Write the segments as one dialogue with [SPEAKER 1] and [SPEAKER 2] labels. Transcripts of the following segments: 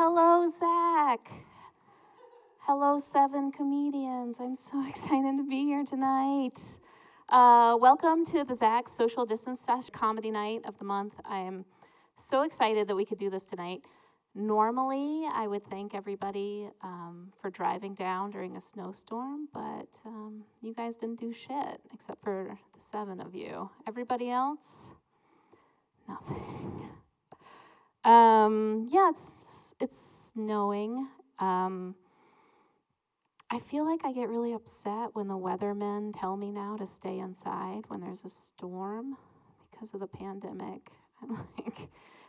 [SPEAKER 1] Hello, ZACC. Hello, 7 comedians. I'm so excited to be here tonight. Welcome to the ZACC Social Distance Comedy Night of the month. I am so excited that we could do this tonight. Normally, I would thank everybody for driving down during a snowstorm, but you guys didn't do shit except for the 7 of you. Everybody else, nothing. Yeah, it's snowing. I feel like I get really upset when the weathermen tell me now to stay inside when there's a storm because of the pandemic.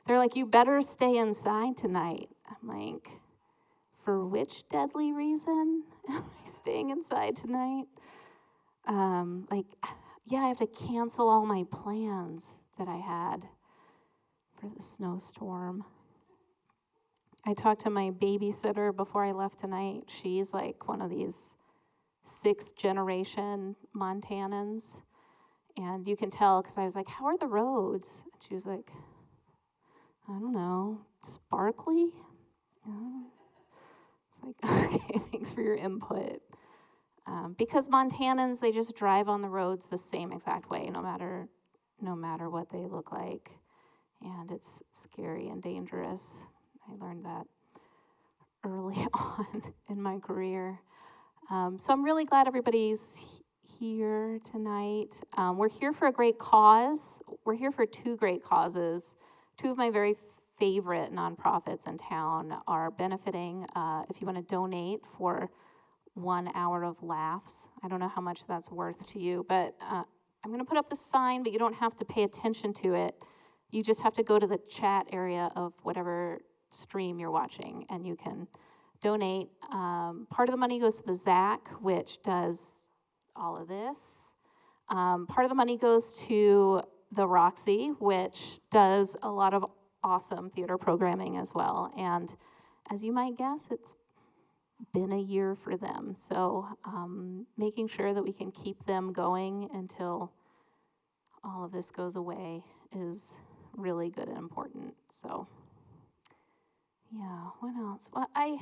[SPEAKER 1] They're like, you better stay inside tonight. I'm like, for which deadly reason am I staying inside tonight? I have to cancel all my plans that I had for the snowstorm. I talked to my babysitter before I left tonight. She's like one of these 6th generation Montanans. And you can tell because I was like, how are the roads? And she was like, I don't know, sparkly? It's like, okay, thanks for your input. Because Montanans, they just drive on the roads the same exact way, no matter what they look like. And it's scary and dangerous. I learned that early on in my career. So I'm really glad everybody's here tonight. We're here for a great cause. We're here for 2 great causes. 2 of my very favorite nonprofits in town are benefiting, if you want to donate, for 1 hour of laughs. I don't know how much that's worth to you, but I'm going to put up the sign, but you don't have to pay attention to it. You just have to go to the chat area of whatever stream you're watching, and you can donate. Part of the money goes to the ZACC, which does all of this. Part of the money goes to the Roxy, which does a lot of awesome theater programming as well. And as you might guess, it's been a year for them. So making sure that we can keep them going until all of this goes away is really good and important. So yeah, what else? Well, I'm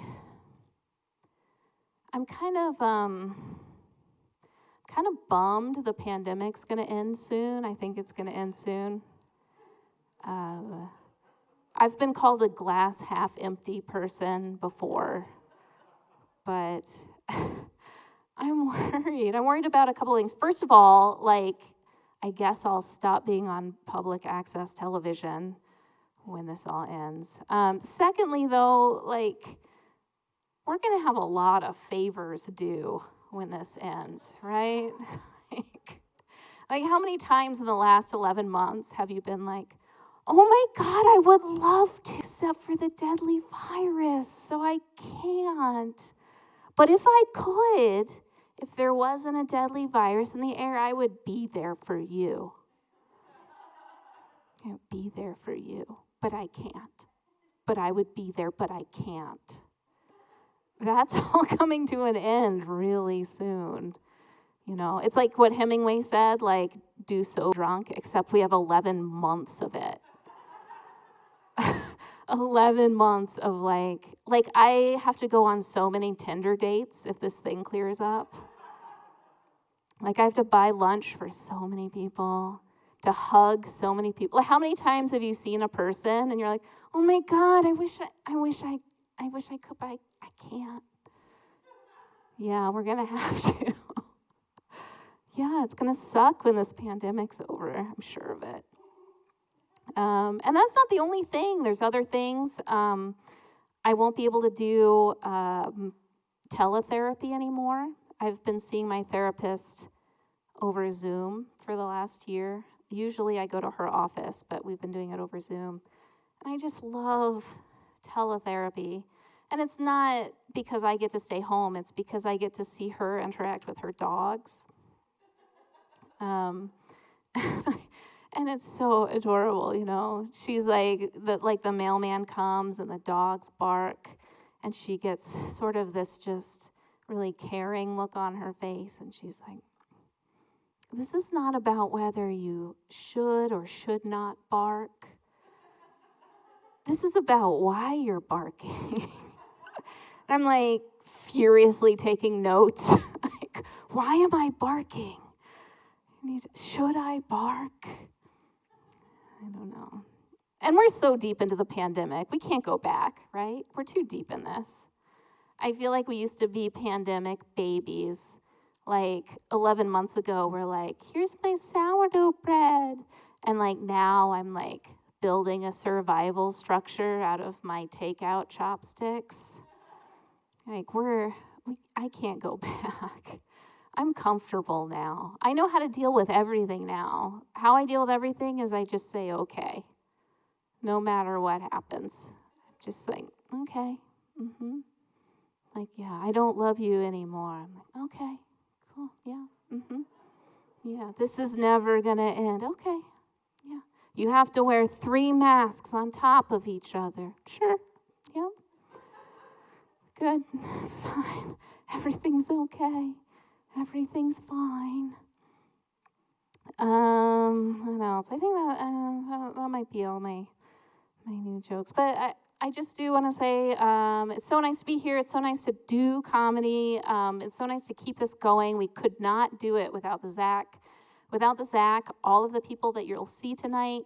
[SPEAKER 1] kind of bummed the pandemic's going to end soon. I think it's going to end soon. I've been called a glass half empty person before, but I'm worried. I'm worried about a couple things. First of all, I guess I'll stop being on public access television when this all ends. Secondly, though, we're going to have a lot of favors due when this ends, right? like how many times in the last 11 months have you been like, oh my God, I would love to, except for the deadly virus, so I can't. But if I could, if there wasn't a deadly virus in the air, I would be there for you. I would be there for you. But I can't. But I would be there, but I can't. That's all coming to an end really soon. You know, it's like what Hemingway said, do so drunk, except we have 11 months of it. 11 months of I have to go on so many Tinder dates if this thing clears up. I have to buy lunch for so many people, to hug so many people. How many times have you seen a person and you're like, oh my God, I wish I could, but I can't. Yeah, we're gonna have to. Yeah, it's gonna suck when this pandemic's over. I'm sure of it. And that's not the only thing. There's other things. I won't be able to do teletherapy anymore. I've been seeing my therapist over Zoom for the last year. Usually I go to her office, but we've been doing it over Zoom. And I just love teletherapy. And it's not because I get to stay home. It's because I get to see her interact with her dogs. And it's so adorable, you know. She's the mailman comes and the dogs bark, and she gets sort of this just really caring look on her face, and she's like, this is not about whether you should or should not bark. this is about why you're barking. And I'm like furiously taking notes. Like, why am I barking? Should I bark? I don't know. And we're so deep into the pandemic, we can't go back, right? We're too deep in this. I feel like we used to be pandemic babies. Like 11 months ago, we're like, here's my sourdough bread. And like now I'm like building a survival structure out of my takeout chopsticks. Like I can't go back. I'm comfortable now. I know how to deal with everything now. How I deal with everything is I just say, okay, no matter what happens. Just like, okay, Like, yeah, I don't love you anymore. I'm like, okay, cool, yeah, yeah, this is never gonna end. Okay, yeah. You have to wear 3 masks on top of each other. Sure, yeah. Good, fine. Everything's okay. Everything's fine. What else? I think that might be all my new jokes. But I just do want to say it's so nice to be here. It's so nice to do comedy. It's so nice to keep this going. We could not do it without the ZACC. Without the ZACC, all of the people that you'll see tonight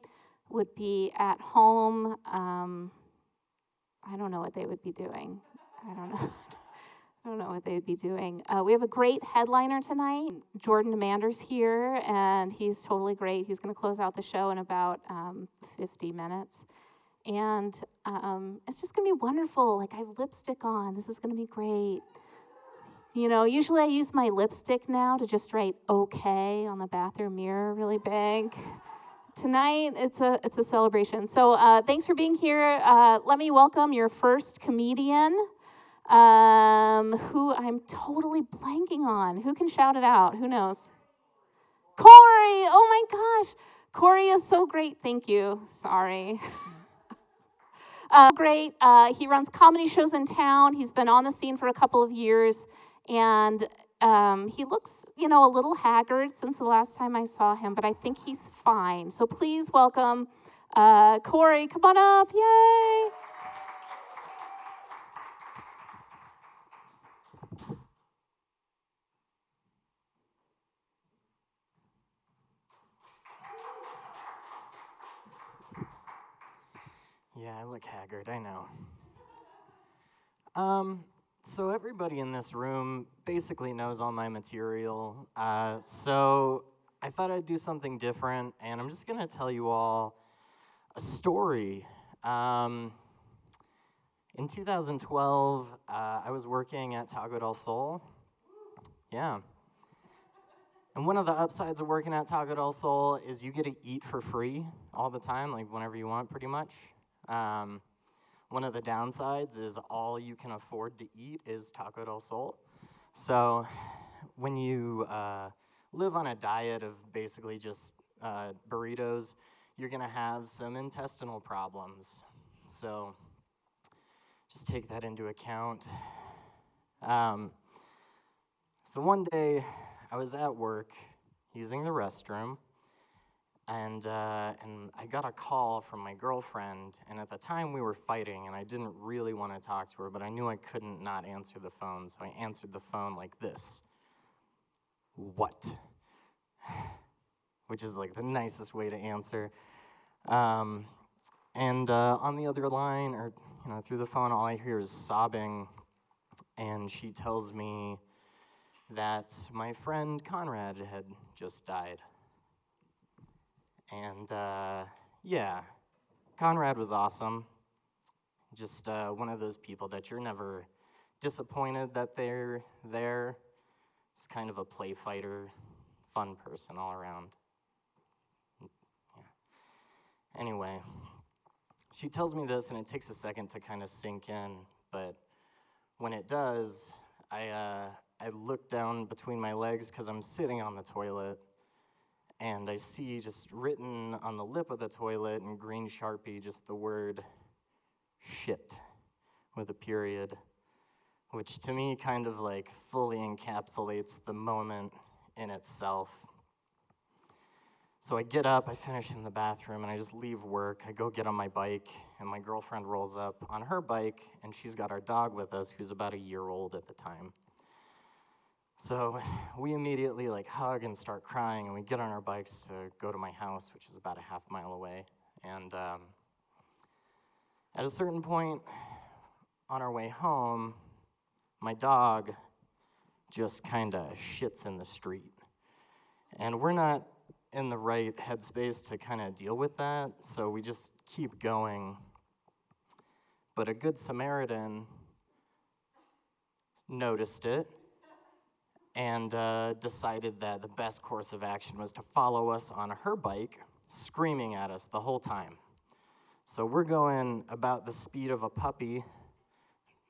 [SPEAKER 1] would be at home. I don't know what they would be doing. I don't know. I don't know what they'd be doing. We have a great headliner tonight. Jordan Amander's here, and he's totally great. He's going to close out the show in about 50 minutes. And it's just going to be wonderful. Like, I have lipstick on. This is going to be great. You know, usually I use my lipstick now to just write okay on the bathroom mirror really big. Tonight, it's a celebration. So thanks for being here. Let me welcome your first comedian, who I'm totally blanking on. Who can shout it out? Who knows? Corey! Oh my gosh. Corey is so great. Thank you. Sorry. Great. He runs comedy shows in town. He's been on the scene for a couple of years. And he looks, a little haggard since the last time I saw him, but I think he's fine. So please welcome Corey. Come on up. Yay.
[SPEAKER 2] Yeah, I look haggard, I know. So everybody in this room basically knows all my material. So I thought I'd do something different, and I'm just gonna tell you all a story. In 2012, I was working at Taco del Sol. Yeah. And one of the upsides of working at Taco del Sol is you get to eat for free all the time, like whenever you want, pretty much. One of the downsides is all you can afford to eat is Taco del Sol. So when you live on a diet of basically just burritos, you're gonna have some intestinal problems. So just take that into account. So one day I was at work using the restroom, and I got a call from my girlfriend, and at the time we were fighting, and I didn't really want to talk to her, but I knew I couldn't not answer the phone, so I answered the phone like this. What? Which is like the nicest way to answer. And on the other line, or through the phone, all I hear is sobbing, and she tells me that my friend Conrad had just died. And yeah, Conrad was awesome. Just one of those people that you're never disappointed that they're there. He's kind of a play fighter, fun person all around. Yeah. Anyway, she tells me this, and it takes a second to kind of sink in, but when it does, I look down between my legs because I'm sitting on the toilet, and I see just written on the lip of the toilet in green Sharpie just the word shit with a period, which to me kind of like fully encapsulates the moment in itself. So I get up, I finish in the bathroom, and I just leave work. I go get on my bike, and my girlfriend rolls up on her bike, and she's got our dog with us, who's about a year old at the time. So we immediately like hug and start crying, and we get on our bikes to go to my house, which is about a half mile away. And at a certain point on our way home, my dog just kind of shits in the street. And we're not in the right headspace to kind of deal with that, so we just keep going. But a good Samaritan noticed it and decided that the best course of action was to follow us on her bike, screaming at us the whole time. So we're going about the speed of a puppy,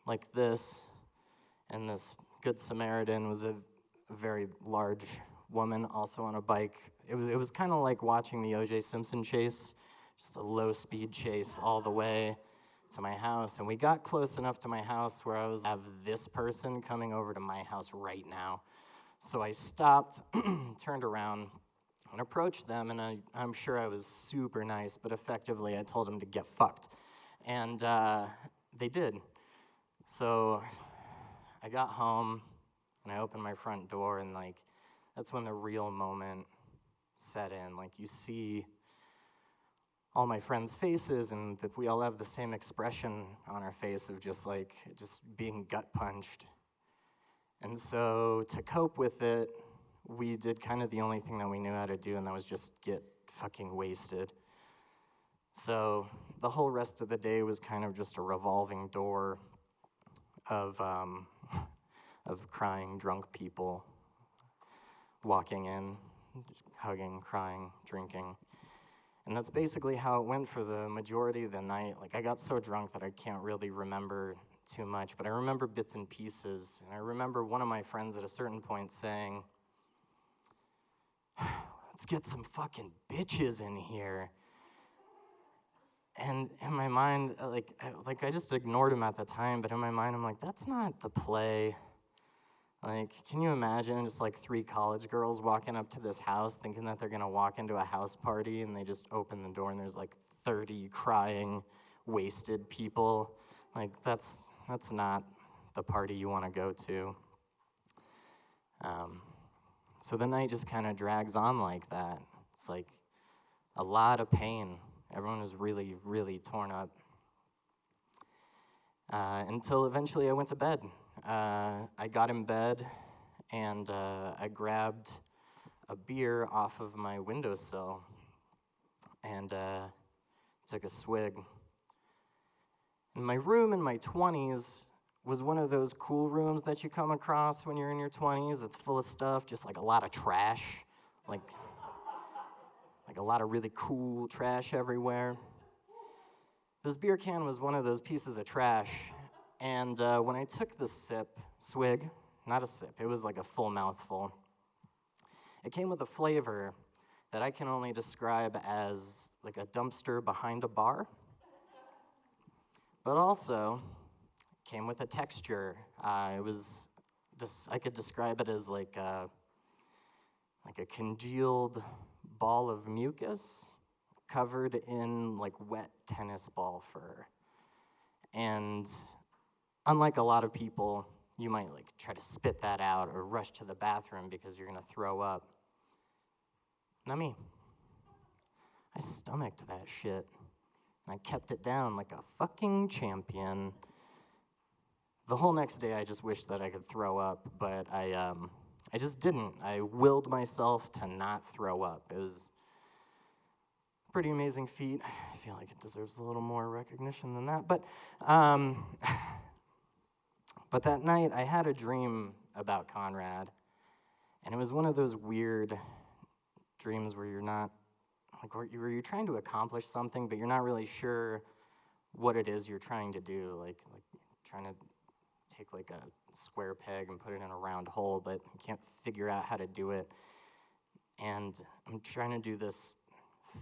[SPEAKER 2] like this, and this Good Samaritan was a very large woman, also on a bike. It was kind of like watching the O.J. Simpson chase, just a low-speed chase all the way to my house. And we got close enough to my house where I was have this person coming over to my house right now. So I stopped, turned around, and approached them, and I'm sure I was super nice, but effectively I told them to get fucked. And they did. So I got home, and I opened my front door, and like, that's when the real moment set in. Like, you see all my friends' faces, and that we all have the same expression on our face of just being gut punched. And so to cope with it, we did kind of the only thing that we knew how to do, and that was just get fucking wasted. So the whole rest of the day was kind of just a revolving door of crying drunk people walking in, just hugging, crying, drinking. And that's basically how it went for the majority of the night. Like, I got so drunk that I can't really remember too much, but I remember bits and pieces. And I remember one of my friends at a certain point saying, "Let's get some fucking bitches in here." And in my mind, I just ignored him at the time, but in my mind, I'm like, that's not the play. Like, can you imagine just like 3 college girls walking up to this house thinking that they're gonna walk into a house party, and they just open the door and there's like 30 crying, wasted people? Like, that's not the party you wanna go to. So the night just kind of drags on like that. It's like a lot of pain. Everyone was really, really torn up. Until eventually I went to bed. I got in bed, and I grabbed a beer off of my windowsill and took a swig. And my room in my 20s was one of those cool rooms that you come across when you're in your 20s. It's full of stuff, just like a lot of trash, like a lot of really cool trash everywhere. This beer can was one of those pieces of trash, and when I took the swig, not a sip, it was like a full mouthful, it came with a flavor that I can only describe as like a dumpster behind a bar, but also came with a texture. It was I could describe it as like a congealed ball of mucus covered in like wet tennis ball fur. And unlike a lot of people, you might like try to spit that out or rush to the bathroom because you're gonna throw up. Not me. I stomached that shit, and I kept it down like a fucking champion. The whole next day, I just wished that I could throw up, but I just didn't. I willed myself to not throw up. It was a pretty amazing feat. I feel like it deserves a little more recognition than that. But that night, I had a dream about Conrad, and it was one of those weird dreams where you're not, like, where you're trying to accomplish something, but you're not really sure what it is you're trying to do, like trying to take like a square peg and put it in a round hole, but you can't figure out how to do it. And I'm trying to do this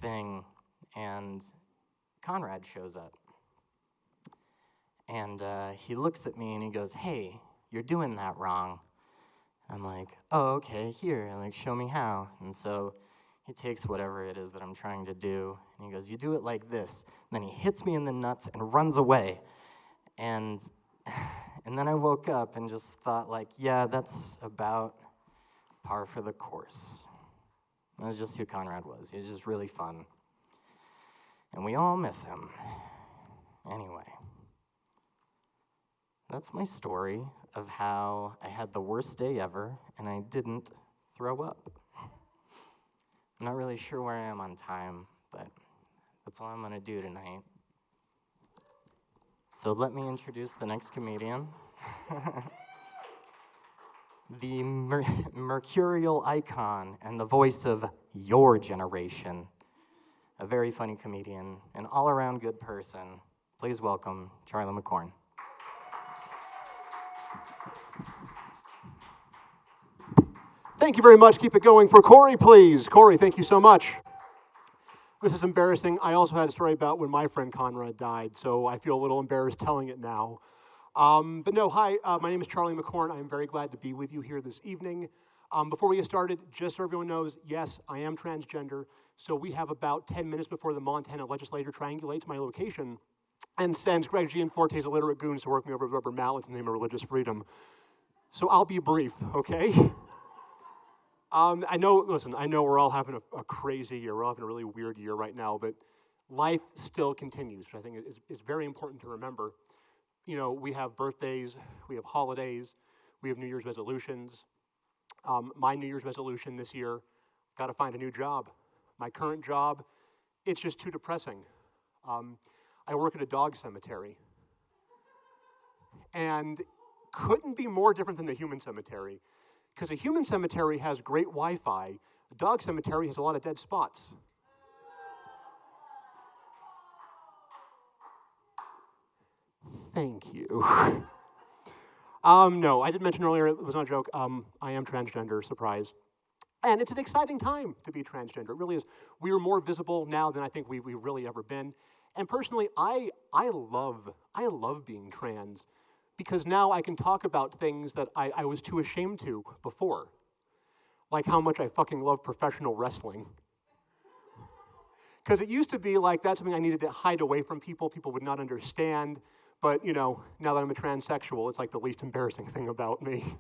[SPEAKER 2] thing, and Conrad shows up. And he looks at me and he goes, "Hey, you're doing that wrong." I'm like, "Oh, okay, here, like, show me how." And so he takes whatever it is that I'm trying to do, and he goes, "You do it like this." And then he hits me in the nuts and runs away. And and then I woke up and just thought, like, yeah, that's about par for the course. That was just who Conrad was. He was just really fun. And we all miss him. Anyway, that's my story of how I had the worst day ever and I didn't throw up. I'm not really sure where I am on time, but that's all I'm going to do tonight. So let me introduce the next comedian. The mercurial icon and the voice of your generation. A very funny comedian, an all-around good person. Please welcome Charlie McCorn.
[SPEAKER 3] Thank you very much. Keep it going for Corey, please. Corey, thank you so much. This is embarrassing. I also had a story about when my friend Conrad died, so I feel a little embarrassed telling it now. But no, hi, my name is Charlie McCorn. I'm very glad to be with you here this evening. Before we get started, just so everyone knows, yes, I am transgender, so we have about 10 minutes before the Montana legislature triangulates my location and sends Greg Gianforte's illiterate goons to work me over with rubber mallets in the name of religious freedom. So I'll be brief, okay? I know we're all having a crazy year. We're all having a really weird year right now, but life still continues, which I think is very important to remember. You know, we have birthdays, we have holidays, we have New Year's resolutions. My New Year's resolution this year, got to find a new job. My current job, it's just too depressing. I work at a dog cemetery, and couldn't be more different than the human cemetery. Because a human cemetery has great Wi-Fi, a dog cemetery has a lot of dead spots. Thank you. No, I did mention earlier, it was not a joke, I am transgender, surprise. And it's an exciting time to be transgender, it really is. We are more visible now than I think we've really ever been. And personally, I love being trans, because now I can talk about things that I was too ashamed to before. Like how much I fucking love professional wrestling. Because it used to be like that's something I needed to hide away from people. People would not understand. But, you know, now that I'm a transsexual, it's like the least embarrassing thing about me.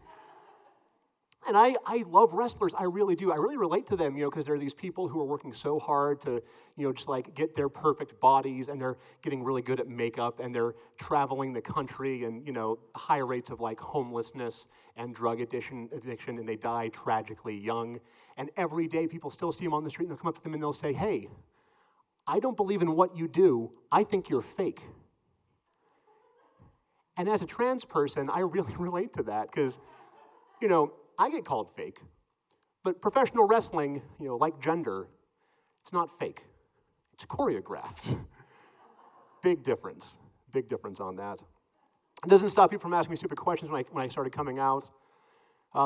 [SPEAKER 3] And I love wrestlers, I really do. I really relate to them, you know, because there are these people who are working so hard to, you know, just like get their perfect bodies, and they're getting really good at makeup, and they're traveling the country, and, you know, high rates of like homelessness and drug addiction, and they die tragically young. And every day people still see them on the street, and they'll come up to them and they'll say, "Hey, I don't believe in what you do, I think you're fake." And as a trans person, I really relate to that, because, you know, I get called fake, but professional wrestling, you know, like gender, it's not fake. It's choreographed. Big difference on that. It doesn't stop people from asking me stupid questions when I started coming out.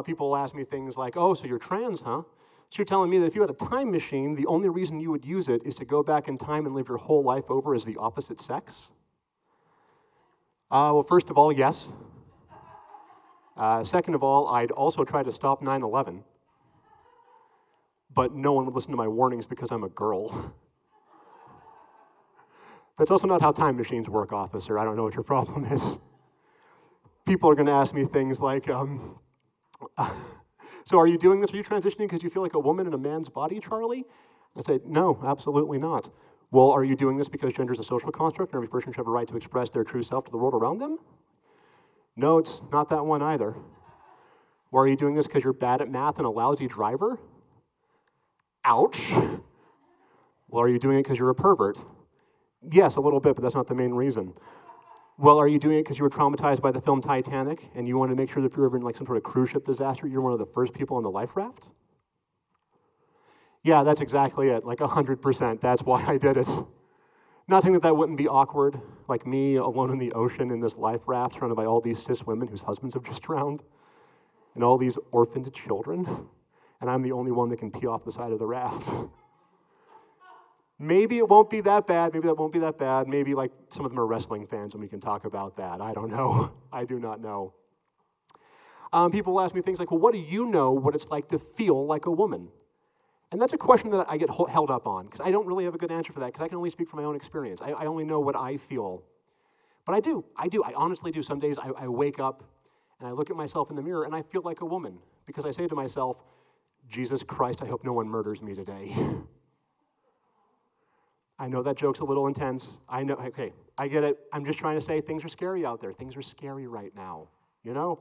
[SPEAKER 3] People will ask me things like, "Oh, so you're trans, huh? So you're telling me that if you had a time machine, the only reason you would use it is to go back in time and live your whole life over as the opposite sex?" Well, first of all, yes. Second of all, I'd also try to stop 9/11, but no one would listen to my warnings because I'm a girl. That's also not how time machines work, officer. I don't know what your problem is. People are going to ask me things like, "So are you doing this? Are you transitioning because you feel like a woman in a man's body, Charlie?" I say, "No, absolutely not." "Well, are you doing this because gender is a social construct and every person should have a right to express their true self to the world around them?" "No, it's not that one either." "Well, are you doing this because you're bad at math and a lousy driver?" Ouch. "Well, are you doing it because you're a pervert?" "Yes, a little bit, but that's not the main reason." "Well, are you doing it because you were traumatized by the film Titanic and you want to make sure that if you're ever in like some sort of cruise ship disaster, you're one of the first people on the life raft?" "Yeah, that's exactly it, like 100%. That's why I did it." Not saying that wouldn't be awkward, like me alone in the ocean in this life raft surrounded by all these cis women whose husbands have just drowned, and all these orphaned children, and I'm the only one that can pee off the side of the raft. Maybe it won't be that bad, maybe that won't be that bad, maybe like some of them are wrestling fans and we can talk about that, I don't know, I do not know. People ask me things like, "Well, what do you know what it's like to feel like a woman?" And that's a question that I get held up on, because I don't really have a good answer for that, because I can only speak from my own experience. I only know what I feel. But I do, I honestly do. Some days I wake up and I look at myself in the mirror and I feel like a woman, because I say to myself, Jesus Christ, I hope no one murders me today. I know that joke's a little intense. I know, okay, I get it. I'm just trying to say things are scary out there. Things are scary right now, you know?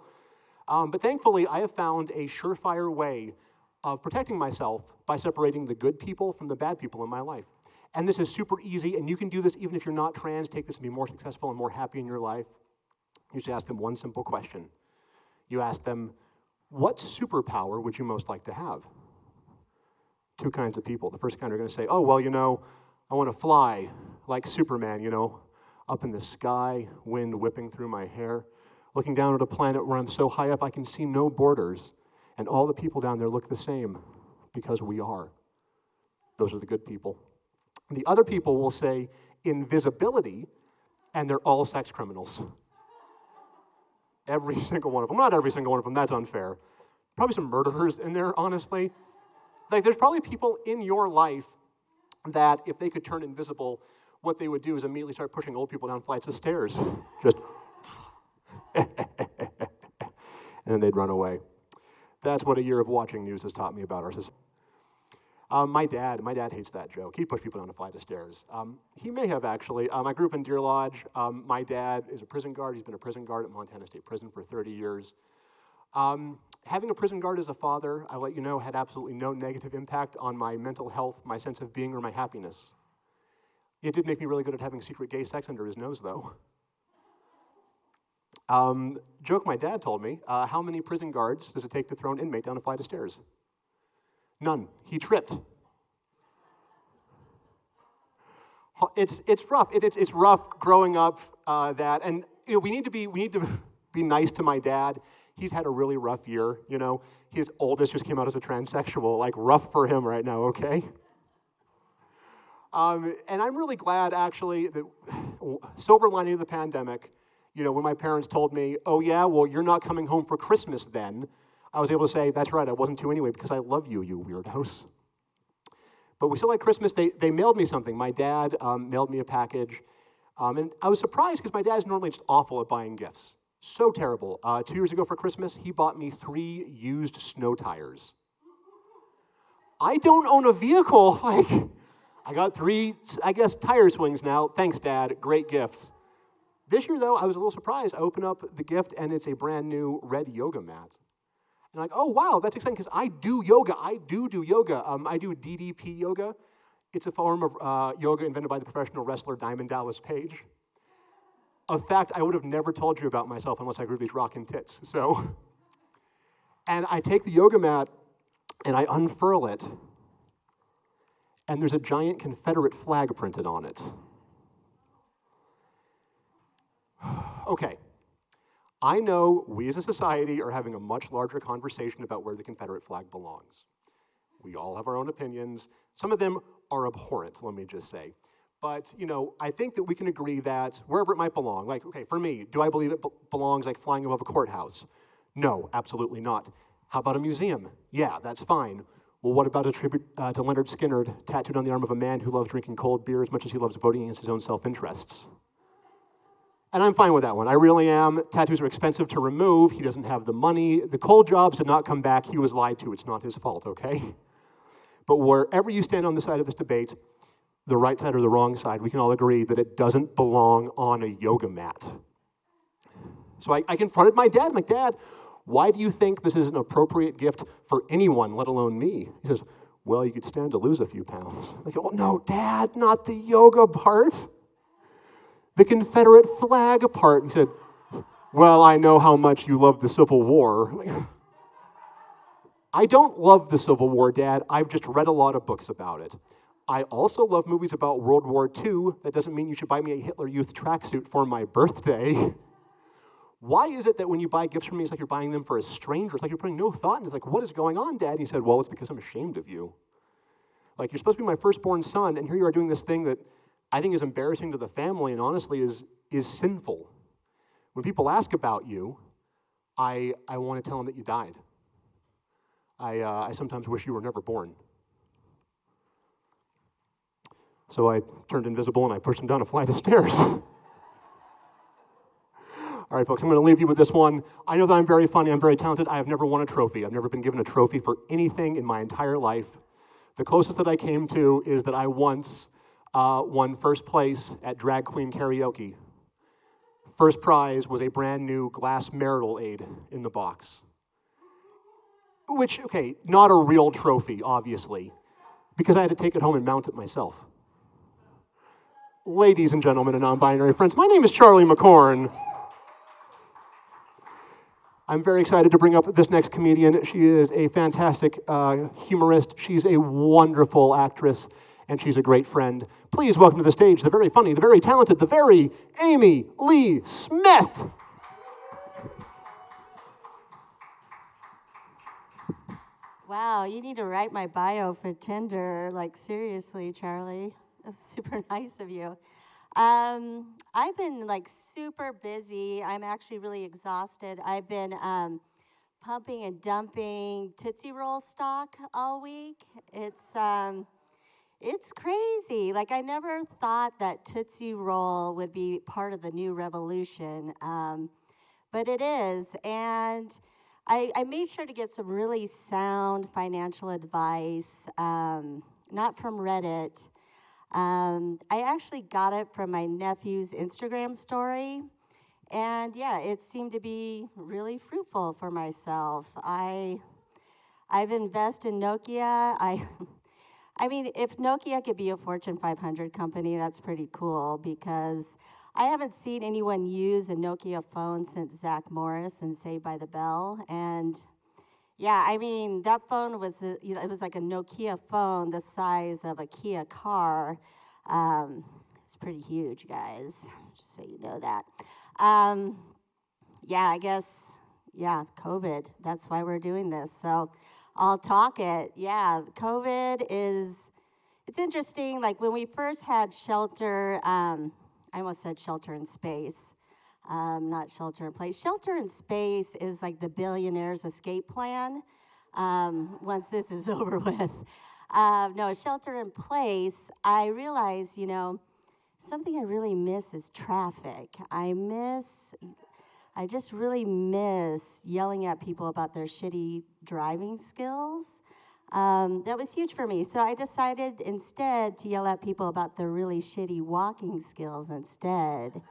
[SPEAKER 3] But thankfully, I have found a surefire way of protecting myself by separating the good people from the bad people in my life. And this is super easy, and you can do this even if you're not trans. Take this and be more successful and more happy in your life. You just ask them one simple question. You ask them, what superpower would you most like to have? Two kinds of people. The first kind are going to say, oh, well, you know, I want to fly like Superman, you know, up in the sky, wind whipping through my hair, looking down at a planet where I'm so high up I can see no borders, and all the people down there look the same, because we are. Those are the good people. The other people will say invisibility, and they're all sex criminals. Every single one of them. Not every single one of them, that's unfair. Probably some murderers in there, honestly. Like, there's probably people in your life that if they could turn invisible, what they would do is immediately start pushing old people down flights of stairs. Just, and then they'd run away. That's what a year of watching news has taught me about our society. My dad hates that joke. He pushed people down a flight of stairs. He may have, actually. I grew up in Deer Lodge. My dad is a prison guard. He's been a prison guard at Montana State Prison for 30 years. Having a prison guard as a father, I'll let you know, had absolutely no negative impact on my mental health, my sense of being, or my happiness. It did make me really good at having secret gay sex under his nose, though. Joke my dad told me, how many prison guards does it take to throw an inmate down a flight of stairs? None. He tripped. It's rough. It's rough growing up that, and you know, we need to be nice to my dad. He's had a really rough year. You know, his oldest just came out as a transsexual. Like, rough for him right now. Okay. And I'm really glad, actually, that silver lining of the pandemic. You know, when my parents told me, "Oh yeah, well you're not coming home for Christmas then," I was able to say, that's right, I wasn't to anyway, because I love you, you weirdos. But we still had Christmas. They mailed me something. My dad mailed me a package. And I was surprised, because my dad's normally just awful at buying gifts. So terrible. 2 years ago for Christmas, he bought me 3 used snow tires. I don't own a vehicle. Like, I got 3, I guess, tire swings now. Thanks, Dad. Great gift. This year, though, I was a little surprised. I opened up the gift, and it's a brand new red yoga mat. And I'm like, oh, wow, that's exciting, because I do yoga. I do yoga. I do DDP yoga. It's a form of yoga invented by the professional wrestler Diamond Dallas Page. A fact I would have never told you about myself unless I grew these rockin' tits. So, and I take the yoga mat, and I unfurl it, and there's a giant Confederate flag printed on it. Okay. I know we as a society are having a much larger conversation about where the Confederate flag belongs. We all have our own opinions. Some of them are abhorrent, let me just say. But, you know, I think that we can agree that wherever it might belong, like, okay, for me, do I believe it belongs like flying above a courthouse? No, absolutely not. How about a museum? Yeah, that's fine. Well, what about a tribute to Leonard Skinner tattooed on the arm of a man who loves drinking cold beer as much as he loves voting against his own self-interests? And I'm fine with that one. I really am. Tattoos are expensive to remove. He doesn't have the money. The cold jobs did not come back. He was lied to. It's not his fault, okay? But wherever you stand on the side of this debate, the right side or the wrong side, we can all agree that it doesn't belong on a yoga mat. So I confronted my dad. I'm like, Dad, why do you think this is an appropriate gift for anyone, let alone me? He says, well, you could stand to lose a few pounds. I go, well, no, Dad, not the yoga part. The Confederate flag part. He said, well, I know how much you love the Civil War. I don't love the Civil War, Dad. I've just read a lot of books about it. I also love movies about World War II. That doesn't mean you should buy me a Hitler Youth tracksuit for my birthday. Why is it that when you buy gifts from me, it's like you're buying them for a stranger? It's like you're putting no thought in it. It's like, what is going on, Dad? And he said, well, it's because I'm ashamed of you. Like, you're supposed to be my firstborn son, and here you are doing this thing that I think is embarrassing to the family and honestly is sinful. When people ask about you, I want to tell them that you died. I sometimes wish you were never born. So I turned invisible and I pushed him down a flight of stairs. All right, folks, I'm going to leave you with this one. I know that I'm very funny, I'm very talented. I have never won a trophy. I've never been given a trophy for anything in my entire life. The closest that I came to is that I once won first place at drag queen karaoke. First prize was a brand new glass marital aid in the box. Which, okay, not a real trophy, obviously, because I had to take it home and mount it myself. Ladies and gentlemen and non-binary friends, my name is Charlie McCorn. I'm very excited to bring up this next comedian. She is a fantastic humorist. She's a wonderful actress, and she's a great friend. Please welcome to the stage the very funny, the very talented, the very Amy Lee Smith.
[SPEAKER 4] Wow, you need to write my bio for Tinder. Like, seriously, Charlie. That's super nice of you. I've been like super busy. I'm actually really exhausted. I've been pumping and dumping Tootsie Roll stock all week. It's crazy. Like, I never thought that Tootsie Roll would be part of the new revolution, but it is. And I made sure to get some really sound financial advice, not from Reddit. I actually got it from my nephew's Instagram story, and yeah, it seemed to be really fruitful for myself. I've invested in Nokia. I mean, if Nokia could be a Fortune 500 company, that's pretty cool, because I haven't seen anyone use a Nokia phone since Zach Morris and Saved by the Bell, and yeah, I mean, that phone was, it was like a Nokia phone the size of a Kia car. It's pretty huge, guys, just so you know that. Yeah, I guess, yeah, COVID, that's why we're doing this. So I'll talk it. Yeah, COVID it's interesting. Like, when we first had shelter, I almost said shelter in space. Not shelter in place. Shelter in space is like the billionaire's escape plan once this is over with. No, shelter in place, I realize, something I really miss is traffic. I just really miss yelling at people about their shitty driving skills. That was huge for me. So I decided instead to yell at people about their really shitty walking skills instead,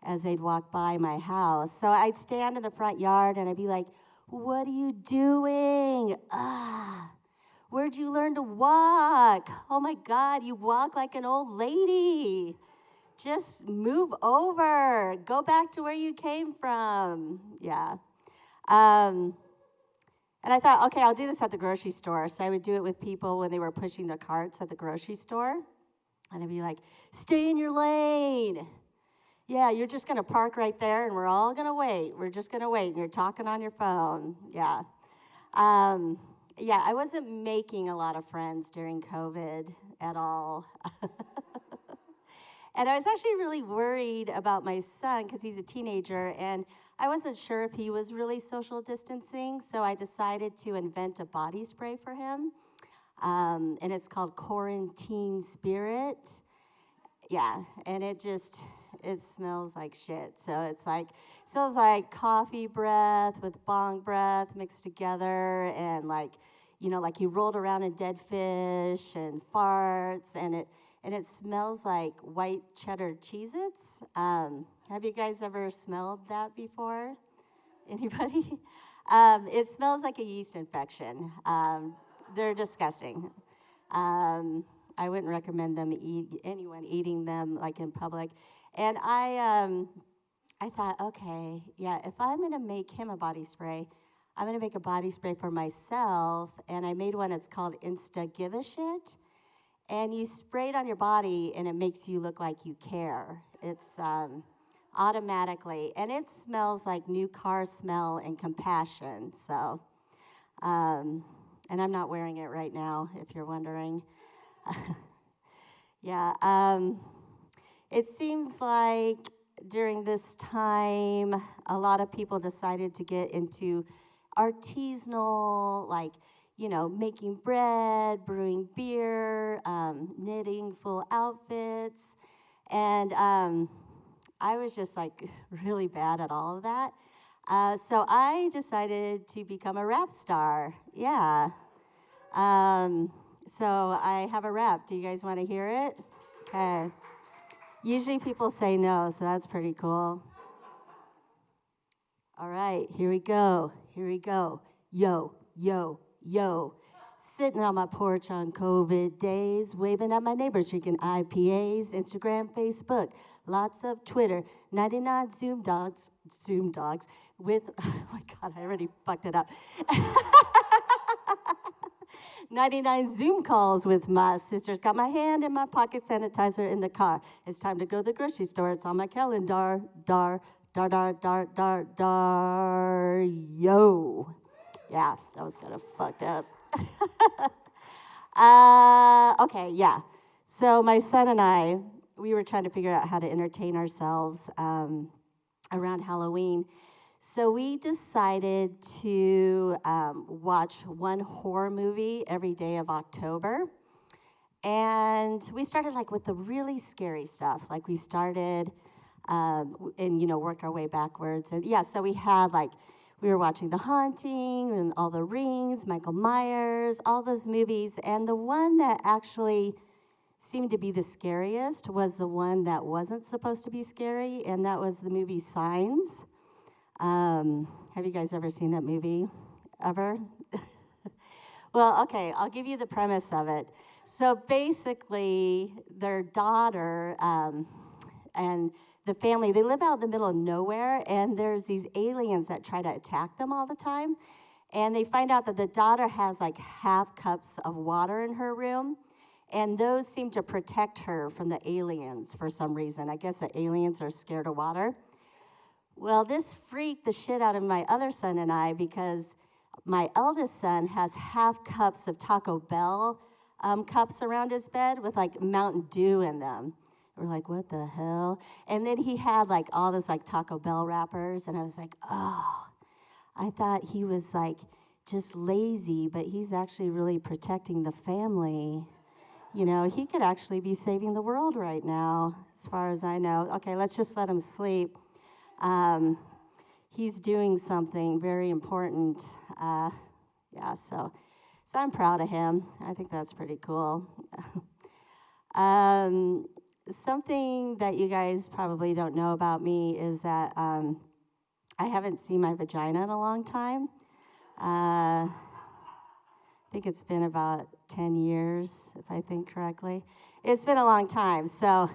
[SPEAKER 4] as they'd walk by my house. So I'd stand in the front yard and I'd be like, "What are you doing? Where'd you learn to walk? Oh my God, you walk like an old lady. Just move over. Go back to where you came from." Yeah. And I thought, okay, I'll do this at the grocery store. So I would do it with people when they were pushing their carts at the grocery store. And I'd be like, "Stay in your lane. Yeah, you're just going to park right there, and we're all going to wait. We're just going to wait, and you're talking on your phone." Yeah. Yeah, I wasn't making a lot of friends during COVID at all. And I was actually really worried about my son because he's a teenager, and I wasn't sure if he was really social distancing, so I decided to invent a body spray for him, and it's called Quarantine Spirit. Yeah, and it smells like shit. So it smells like coffee breath with bong breath mixed together, and like he rolled around in dead fish and farts, and it smells like white cheddar Cheez-Its. Have you guys ever smelled that before? Anybody? It smells like a yeast infection. They're disgusting. I wouldn't recommend anyone eating them like in public. And I thought, okay, yeah, if I'm gonna make him a body spray, I'm gonna make a body spray for myself. And I made one. It's called Insta Give a Shit. And you spray it on your body, and it makes you look like you care. It's automatically, and it smells like new car smell and compassion. So, and I'm not wearing it right now, if you're wondering. Yeah, it seems like during this time, a lot of people decided to get into artisanal, like, making bread, brewing beer, knitting full outfits. And I was just like really bad at all of that. So I decided to become a rap star. Yeah. So I have a rap. Do you guys want to hear it? Okay. Usually people say no, so that's pretty cool. All right, here we go. Here we go. Yo, yo, yo. Sitting on my porch on COVID days, waving at my neighbors, drinking IPAs, Instagram, Facebook, lots of Twitter, 99 Zoom dogs with, oh my God, I already fucked it up. 99 Zoom calls with my sisters. Got my hand in my pocket, sanitizer in the car. It's time to go to the grocery store. It's on my calendar. Dar, dar, dar, dar, dar, dar, yo. Yeah, that was kind of fucked up. Okay, yeah. So my son and I, we were trying to figure out how to entertain ourselves around Halloween. So we decided to watch one horror movie every day of October. And we started like with the really scary stuff. Like we started and worked our way backwards. And yeah, so we had like, we were watching The Haunting and all the Rings, Michael Myers, all those movies. And the one that actually seemed to be the scariest was the one that wasn't supposed to be scary, and that was the movie Signs. Have you guys ever seen that movie? Ever? Well, okay, I'll give you the premise of it. So basically, their daughter and the family, they live out in the middle of nowhere, and there's these aliens that try to attack them all the time. And they find out that the daughter has like half cups of water in her room, and those seem to protect her from the aliens for some reason. I guess the aliens are scared of water. Well, this freaked the shit out of my other son and I, because my eldest son has half cups of Taco Bell cups around his bed with like Mountain Dew in them. We're like, what the hell? And then he had like all this like Taco Bell wrappers, and I was like, oh, I thought he was like just lazy, but he's actually really protecting the family. He could actually be saving the world right now, as far as I know. Okay, let's just let him sleep. He's doing something very important. So I'm proud of him. I think that's pretty cool. Something that you guys probably don't know about me is that I haven't seen my vagina in a long time. I think it's been about 10 years, if I think correctly. It's been a long time, so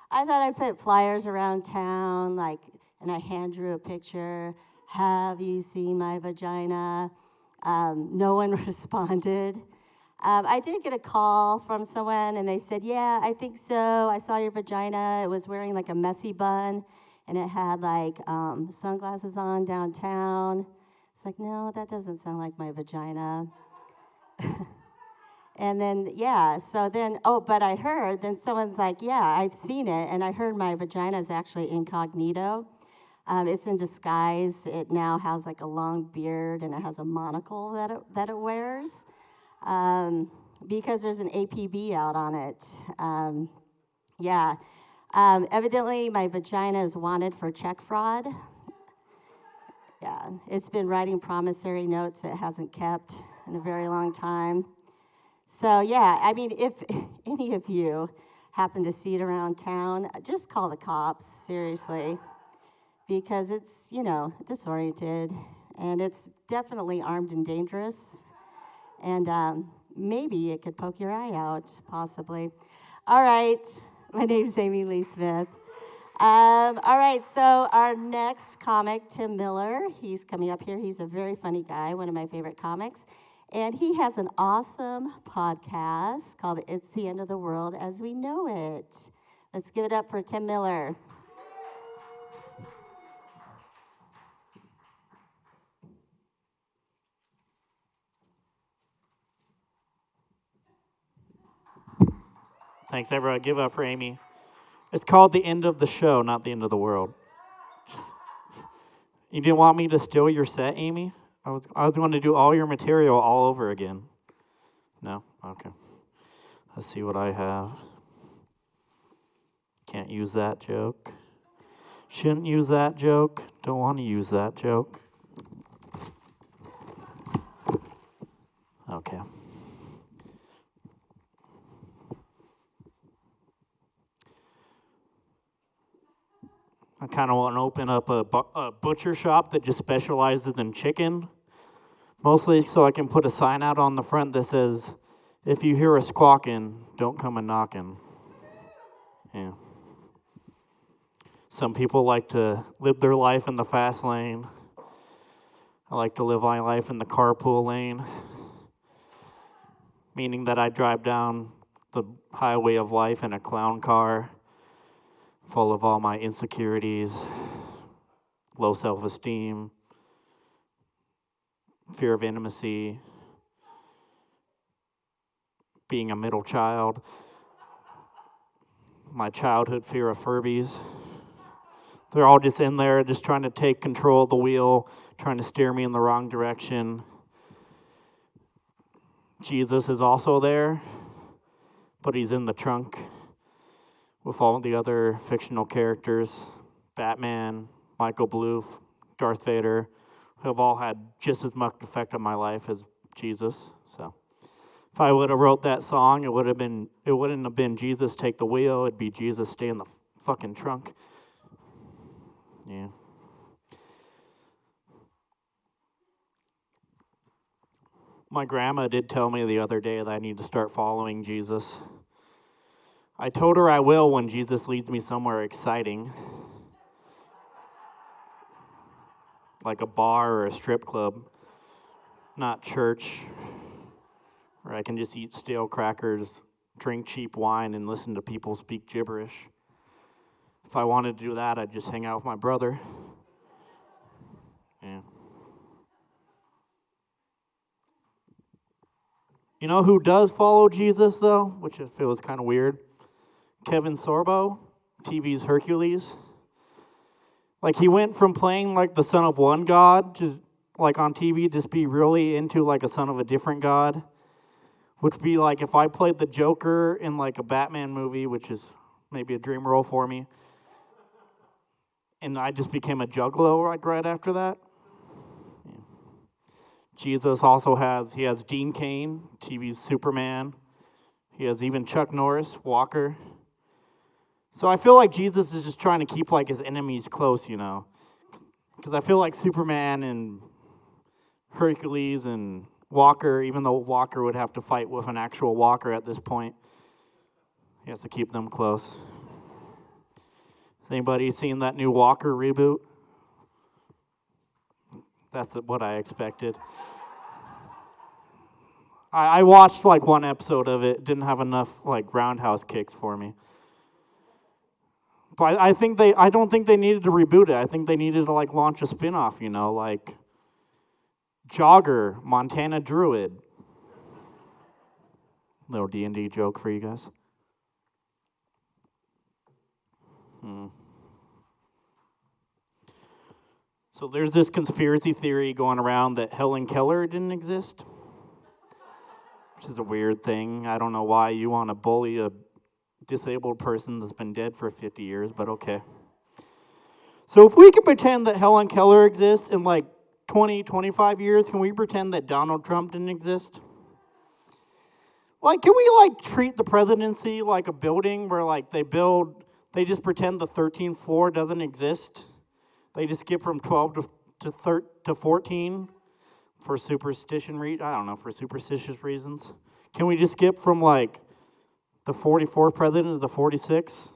[SPEAKER 4] I thought I'd put flyers around town, and I hand drew a picture. Have you seen my vagina? No one responded. I did get a call from someone, and they said, yeah, I think so. I saw your vagina. It was wearing like a messy bun, and it had like sunglasses on downtown. It's like, no, that doesn't sound like my vagina. And then, but I heard, then someone's like, yeah, I've seen it, and I heard my vagina is actually incognito. It's in disguise. It now has like a long beard, and it has a monocle that it wears, because there's an APB out on it. Evidently, my vagina is wanted for check fraud. Yeah, it's been writing promissory notes it hasn't kept in a very long time. So yeah, I mean, if any of you happen to see it around town, just call the cops, seriously, because it's, disoriented, and it's definitely armed and dangerous, and maybe it could poke your eye out, possibly. All right, my name's Amy Lee Smith. All right, so our next comic, Tim Miller, he's coming up here. He's a very funny guy, one of my favorite comics. And he has an awesome podcast called It's the End of the World as We Know It. Let's give it up for Tim Miller.
[SPEAKER 5] Thanks, everyone. Give up for Amy. It's called The End of the Show, not The End of the World. You didn't want me to steal your set, Amy? I was going to do all your material all over again. No? Okay. Let's see what I have. Can't use that joke. Shouldn't use that joke. Don't want to use that joke. Okay. I kind of want to open up a butcher shop that just specializes in chicken. Mostly so I can put a sign out on the front that says, if you hear a squawking, don't come a knocking. Yeah. Some people like to live their life in the fast lane. I like to live my life in the carpool lane, meaning that I drive down the highway of life in a clown car full of all my insecurities, low self-esteem, fear of intimacy, being a middle child, my childhood fear of Furbies. They're all just in there, just trying to take control of the wheel, trying to steer me in the wrong direction. Jesus is also there, but he's in the trunk with all the other fictional characters, Batman, Michael Bluth, Darth Vader, who have all had just as much effect on my life as Jesus. So if I would have wrote that song, it wouldn't have been Jesus take the wheel, it'd be Jesus stay in the fucking trunk. Yeah. My grandma did tell me the other day that I need to start following Jesus. I told her I will when Jesus leads me somewhere exciting, like a bar or a strip club, not church, where I can just eat stale crackers, drink cheap wine, and listen to people speak gibberish. If I wanted to do that, I'd just hang out with my brother. Yeah. You know who does follow Jesus, though? Which I feel is kind of weird. Kevin Sorbo, TV's Hercules. Like, he went from playing, like, the son of one god to, like, on TV, just be really into, like, a son of a different god. Which would be, like, if I played the Joker in, like, a Batman movie, which is maybe a dream role for me, and I just became a juggalo, like, right after that. Yeah. Jesus also has Dean Cain, TV's Superman. He has even Chuck Norris, Walker. So I feel like Jesus is just trying to keep, like, his enemies close, you know. Because I feel like Superman and Hercules and Walker, even though Walker would have to fight with an actual walker at this point, he has to keep them close. Has anybody seen that new Walker reboot? That's what I expected. I watched, like, one episode of it. Didn't have enough, like, roundhouse kicks for me. But I don't think they needed to reboot it. I think they needed to, like, launch a spin-off, you know, like Jogger, Montana Druid. Little D&D joke for you guys. So there's this conspiracy theory going around that Helen Keller didn't exist, which is a weird thing. I don't know why you want to bully a disabled person that's been dead for 50 years, but okay. So if we can pretend that Helen Keller exists in like 20, 25 years, can we pretend that Donald Trump didn't exist? Like, can we, like, treat the presidency like a building where, like, they just pretend the 13th floor doesn't exist? They just skip from 12 to 14 for superstition for superstitious reasons. Can we just skip from, like, the 44th president to the 46th?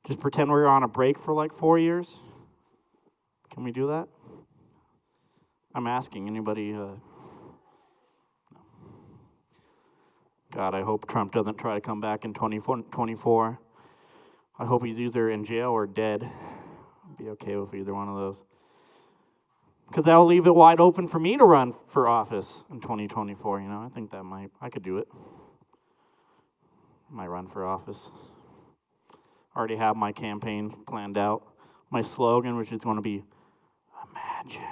[SPEAKER 5] Just pretend we were on a break for like 4 years? Can we do that? I'm asking anybody. God, I hope Trump doesn't try to come back in 2024. I hope he's either in jail or dead. I'd be okay with either one of those. Because that'll leave it wide open for me to run for office in 2024, you know? I think I could do it. Might run for office. Already have my campaign planned out. My slogan, which is going to be, imagine.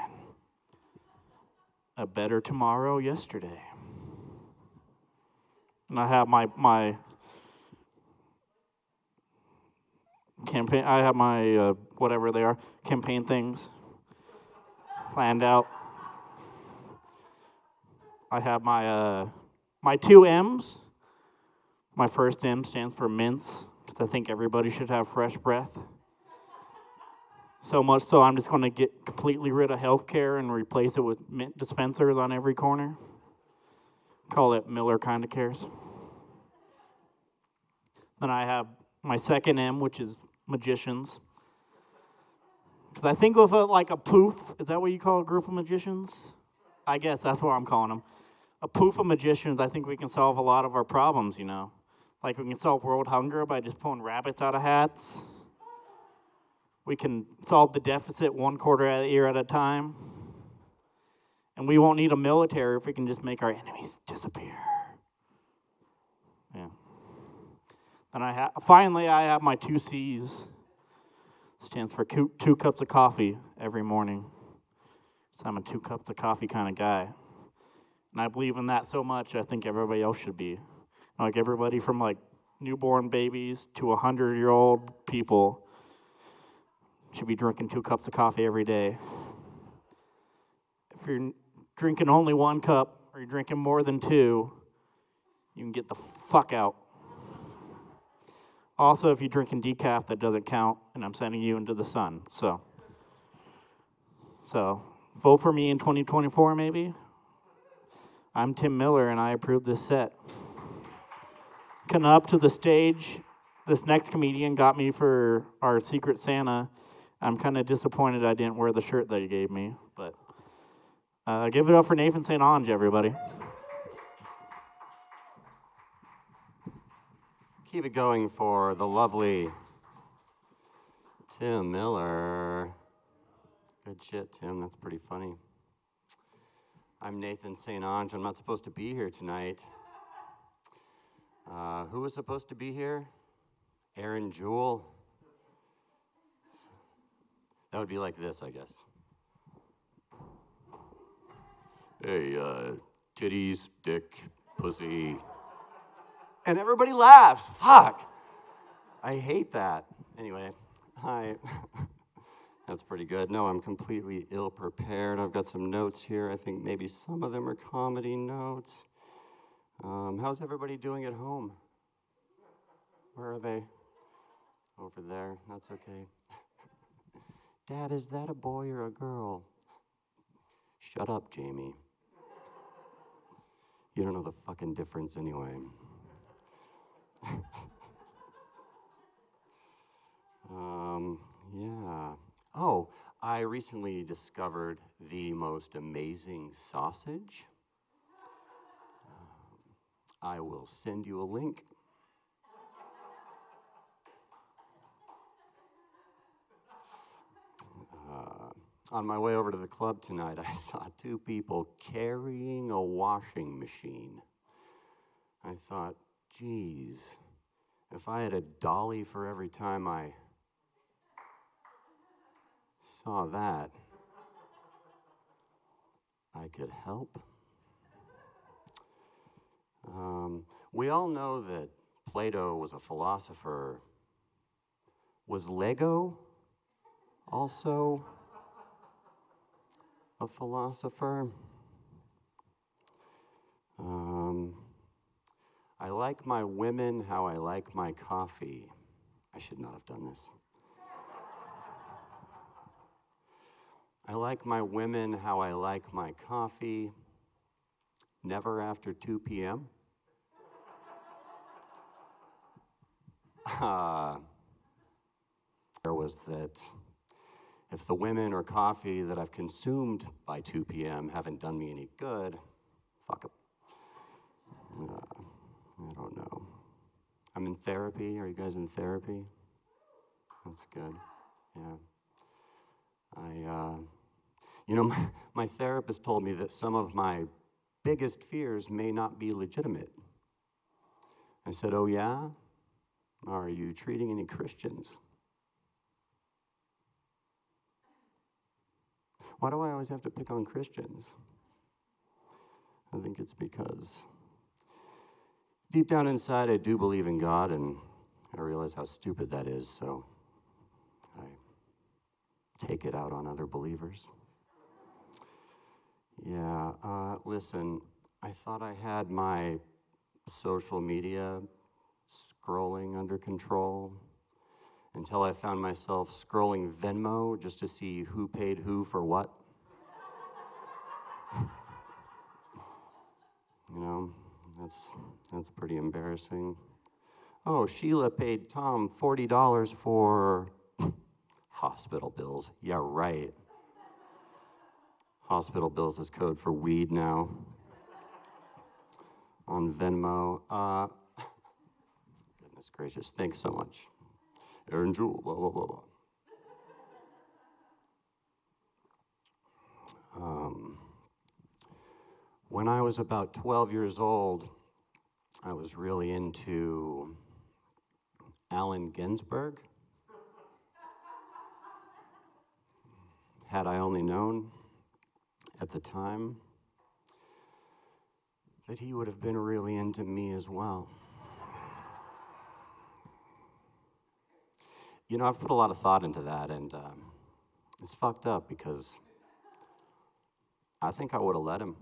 [SPEAKER 5] a better tomorrow yesterday. And I have my campaign, I have my, whatever they are, campaign things planned out. I have my 2 M's. My first M stands for mints, because I think everybody should have fresh breath. So much so I'm just going to get completely rid of healthcare and replace it with mint dispensers on every corner. Call it Miller Kinda Cares. Then I have my second M, which is magicians. Because I think of it like a poof. Is that what you call a group of magicians? I guess that's what I'm calling them. A poof of magicians, I think we can solve a lot of our problems, you know. Like we can solve world hunger by just pulling rabbits out of hats. We can solve the deficit 1 quarter of the year at a time. And we won't need a military if we can just make our enemies disappear. Yeah. And finally, I have my 2 C's. Stands for 2 cups of coffee every morning. So I'm a 2 cups of coffee kind of guy. And I believe in that so much, I think everybody else should be. Like everybody from like newborn babies to 100-year-old people should be drinking 2 cups of coffee every day. If you're drinking only 1 cup or you're drinking more than 2, you can get the fuck out. Also, if you're drinking decaf, that doesn't count, and I'm sending you into the sun. So vote for me in 2024, maybe. I'm Tim Miller, and I approve this set. Coming up to the stage, this next comedian got me for our Secret Santa. I'm kind of disappointed I didn't wear the shirt that he gave me, but give it up for Nathan St. Ange, everybody.
[SPEAKER 6] Keep it going for the lovely Tim Miller. Good shit, Tim. That's pretty funny. I'm Nathan St. Ange. I'm not supposed to be here tonight. Who was supposed to be here? Aaron Jewell. That would be like this, I guess. Hey, titties, dick, pussy. And everybody laughs. Fuck. I hate that. Anyway, hi. That's pretty good. No, I'm completely ill-prepared. I've got some notes here. I think maybe some of them are comedy notes. How's everybody doing at home? Where are they? Over there. That's okay. Dad, is that a boy or a girl? Shut up, Jamie. You don't know the fucking difference anyway. Yeah. Oh, I recently discovered the most amazing sausage. I will send you a link. On my way over to the club tonight, I saw 2 people carrying a washing machine. I thought, geez, if I had a dolly for every time I saw that, I could help. We all know that Plato was a philosopher. Was Lego also a philosopher? I like my women how I like my coffee. I should not have done this. I like my women how I like my coffee. Never after 2 p.m. There was that if the women or coffee that I've consumed by 2 p.m. haven't done me any good, fuck them. I don't know. I'm in therapy. Are you guys in therapy? That's good. Yeah. My therapist told me that some of my biggest fears may not be legitimate. I said, oh yeah? Are you treating any Christians? Why do I always have to pick on Christians? I think it's because deep down inside, I do believe in God, and I realize how stupid that is, so I take it out on other believers. Yeah, listen, I thought I had my social media scrolling under control until I found myself scrolling Venmo just to see who paid who for what. You know, that's pretty embarrassing. Oh, Sheila paid Tom $40 for hospital bills. Yeah, right. Hospital bills is code for weed now on Venmo. Goodness gracious, thanks so much. Aaron Jewell, blah, blah, blah, blah. When I was about 12 years old, I was really into Allen Ginsberg. Had I only known at the time that he would have been really into me as well. You know, I've put a lot of thought into that, and it's fucked up because I think I would have let him.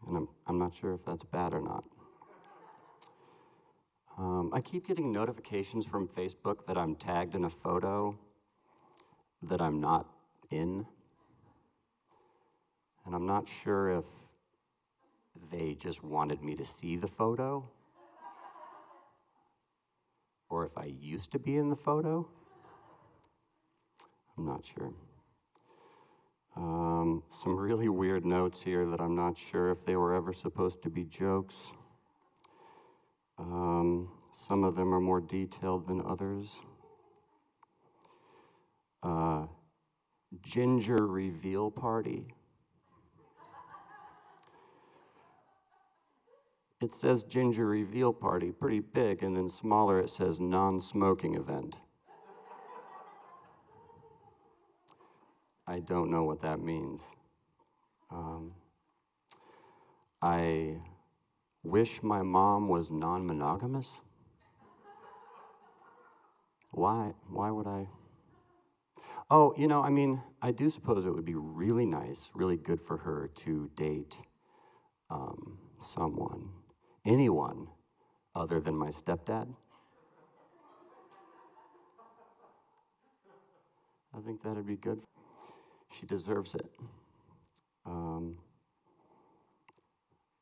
[SPEAKER 6] And I'm not sure if that's bad or not. I keep getting notifications from Facebook that I'm tagged in a photo that I'm not in. And I'm not sure if they just wanted me to see the photo or if I used to be in the photo. I'm not sure. Some really weird notes here that I'm not sure if they were ever supposed to be jokes. Some of them are more detailed than others. Ginger reveal party. It says ginger reveal party, pretty big, and then smaller it says non-smoking event. I don't know what that means. I wish my mom was non-monogamous. Why would I? Oh, you know, I mean, I do suppose it would be really nice, really good for her to date anyone other than my stepdad. I think that'd be good. She deserves it.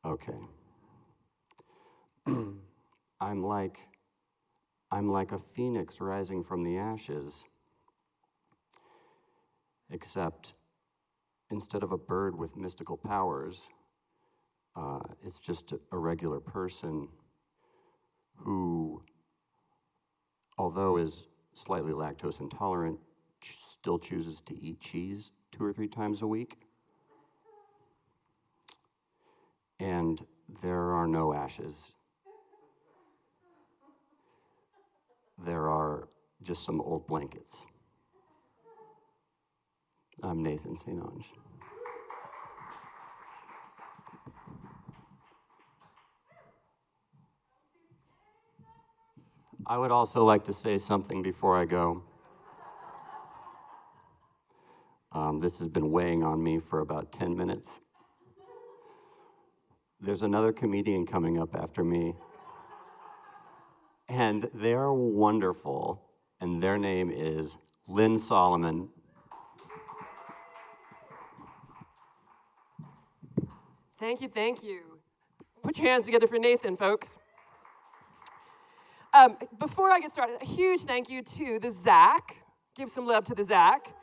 [SPEAKER 6] Okay. I'm like a phoenix rising from the ashes, except instead of a bird with mystical powers, it's just a regular person who, although is slightly lactose intolerant, still chooses to eat cheese 2 or 3 times a week. And there are no ashes. There are just some old blankets. I'm Nathan St. Ange. I would also like to say something before I go. This has been weighing on me for about 10 minutes. There's another comedian coming up after me, and they're wonderful, and their name is Lynn Solomon.
[SPEAKER 7] Thank you, thank you. Put your hands together for Nathan, folks. Before I get started, a huge thank you to the ZACC. Give some love to the ZACC.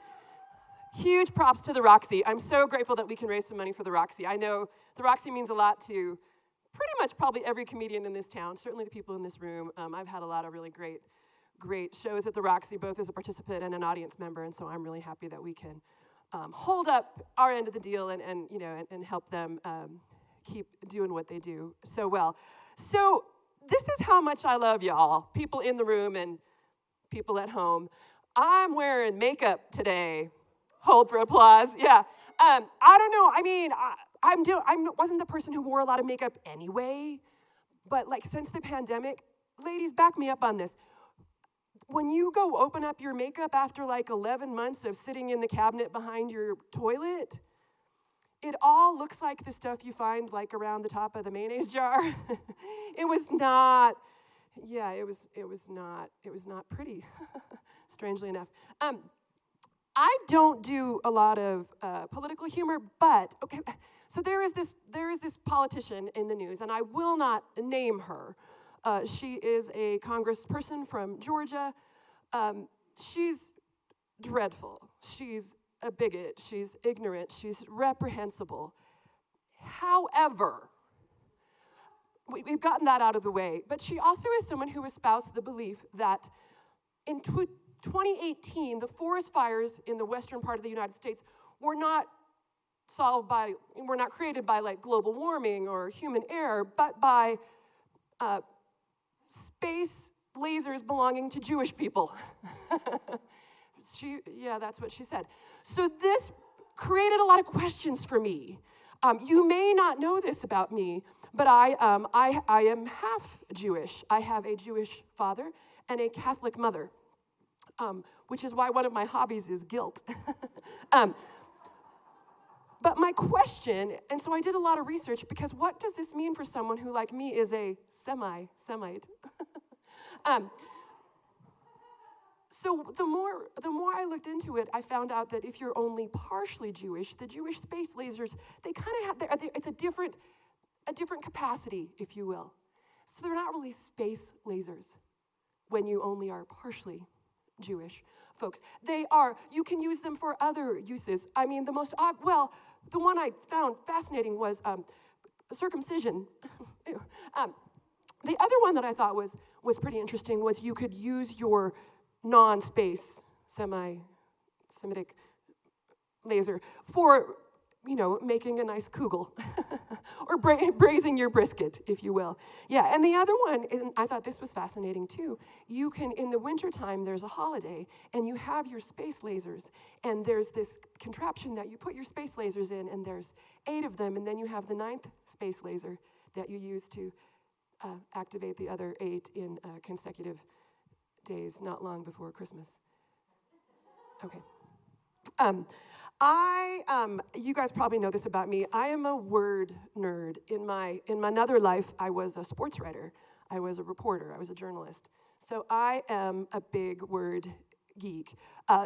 [SPEAKER 7] Huge props to the Roxy. I'm so grateful that we can raise some money for the Roxy. I know the Roxy means a lot to pretty much probably every comedian in this town, certainly the people in this room. I've had a lot of really great shows at the Roxy, both as a participant and an audience member, and so I'm really happy that we can hold up our end of the deal and help them keep doing what they do so well. So this is how much I love y'all, people in the room and people at home. I'm wearing makeup today. Hold for applause. Yeah, I don't know. I mean, I wasn't the person who wore a lot of makeup anyway, but like since the pandemic, ladies, back me up on this. When you go open up your makeup after like 11 months of sitting in the cabinet behind your toilet, it all looks like the stuff you find like around the top of the mayonnaise jar. It was not, yeah, it was not pretty, strangely enough. I don't do a lot of political humor, but okay. So there is this politician in the news, and I will not name her. She is a congressperson from Georgia. She's dreadful. She's a bigot. She's ignorant. She's reprehensible. However, we've gotten that out of the way. But she also is someone who espoused the belief that in 2018, the forest fires in the western part of the United States were not created by like global warming or human error, but by space lasers belonging to Jewish people. That's what she said. So this created a lot of questions for me. You may not know this about me, but I am half Jewish. I have a Jewish father and a Catholic mother, which is why one of my hobbies is guilt. But my question, and so I did a lot of research, because what does this mean for someone who, like me, is a Semite? So the more I looked into it, I found out that if you're only partially Jewish, the Jewish space lasers, they kind of have, it's a different capacity, if you will. So they're not really space lasers when you only are partially Jewish, folks. You can use them for other uses. I mean, the one I found fascinating was circumcision. The other one that I thought was pretty interesting was you could use your non-space semi-Semitic laser for, making a nice kugel or braising your brisket, if you will. Yeah, and the other one, and I thought this was fascinating too, you can, in the wintertime, there's a holiday, and you have your space lasers, and there's this contraption that you put your space lasers in, and there's 8 of them, and then you have the 9th space laser that you use to activate the other 8 in consecutive days, not long before Christmas. Okay. You guys probably know this about me. I am a word nerd. In my another life, I was a sports writer. I was a reporter. I was a journalist. So I am a big word geek.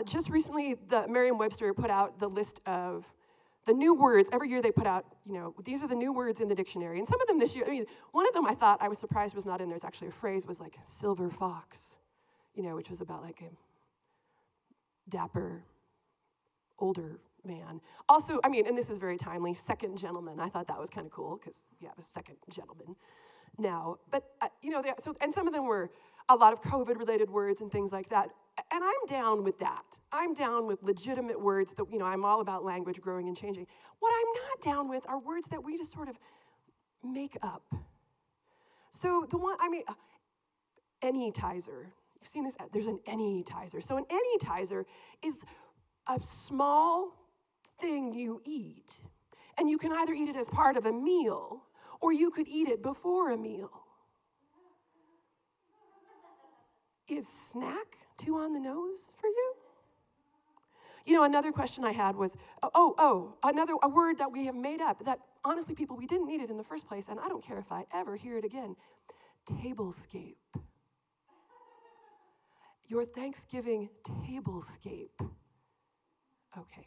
[SPEAKER 7] Just recently, the Merriam-Webster put out the list of the new words. Every year they put out, these are the new words in the dictionary. And some of them this year, one of them I thought I was surprised was not in there. It's actually a phrase, was like silver fox, which was about like a dapper, older man. Also, and this is very timely, second gentleman. I thought that was kind of cool because we have a second gentleman now. But, and some of them were a lot of COVID-related words and things like that. And I'm down with that. I'm down with legitimate words that, I'm all about language growing and changing. What I'm not down with are words that we just sort of make up. So the one, anytizer. You've seen this, there's an anytizer. So an anytizer is a small thing you eat, and you can either eat it as part of a meal, or you could eat it before a meal. Is snack too on the nose for you? Another question I had was, a word that we have made up that honestly, people, we didn't need it in the first place, and I don't care if I ever hear it again. Tablescape. Your Thanksgiving tablescape. Okay.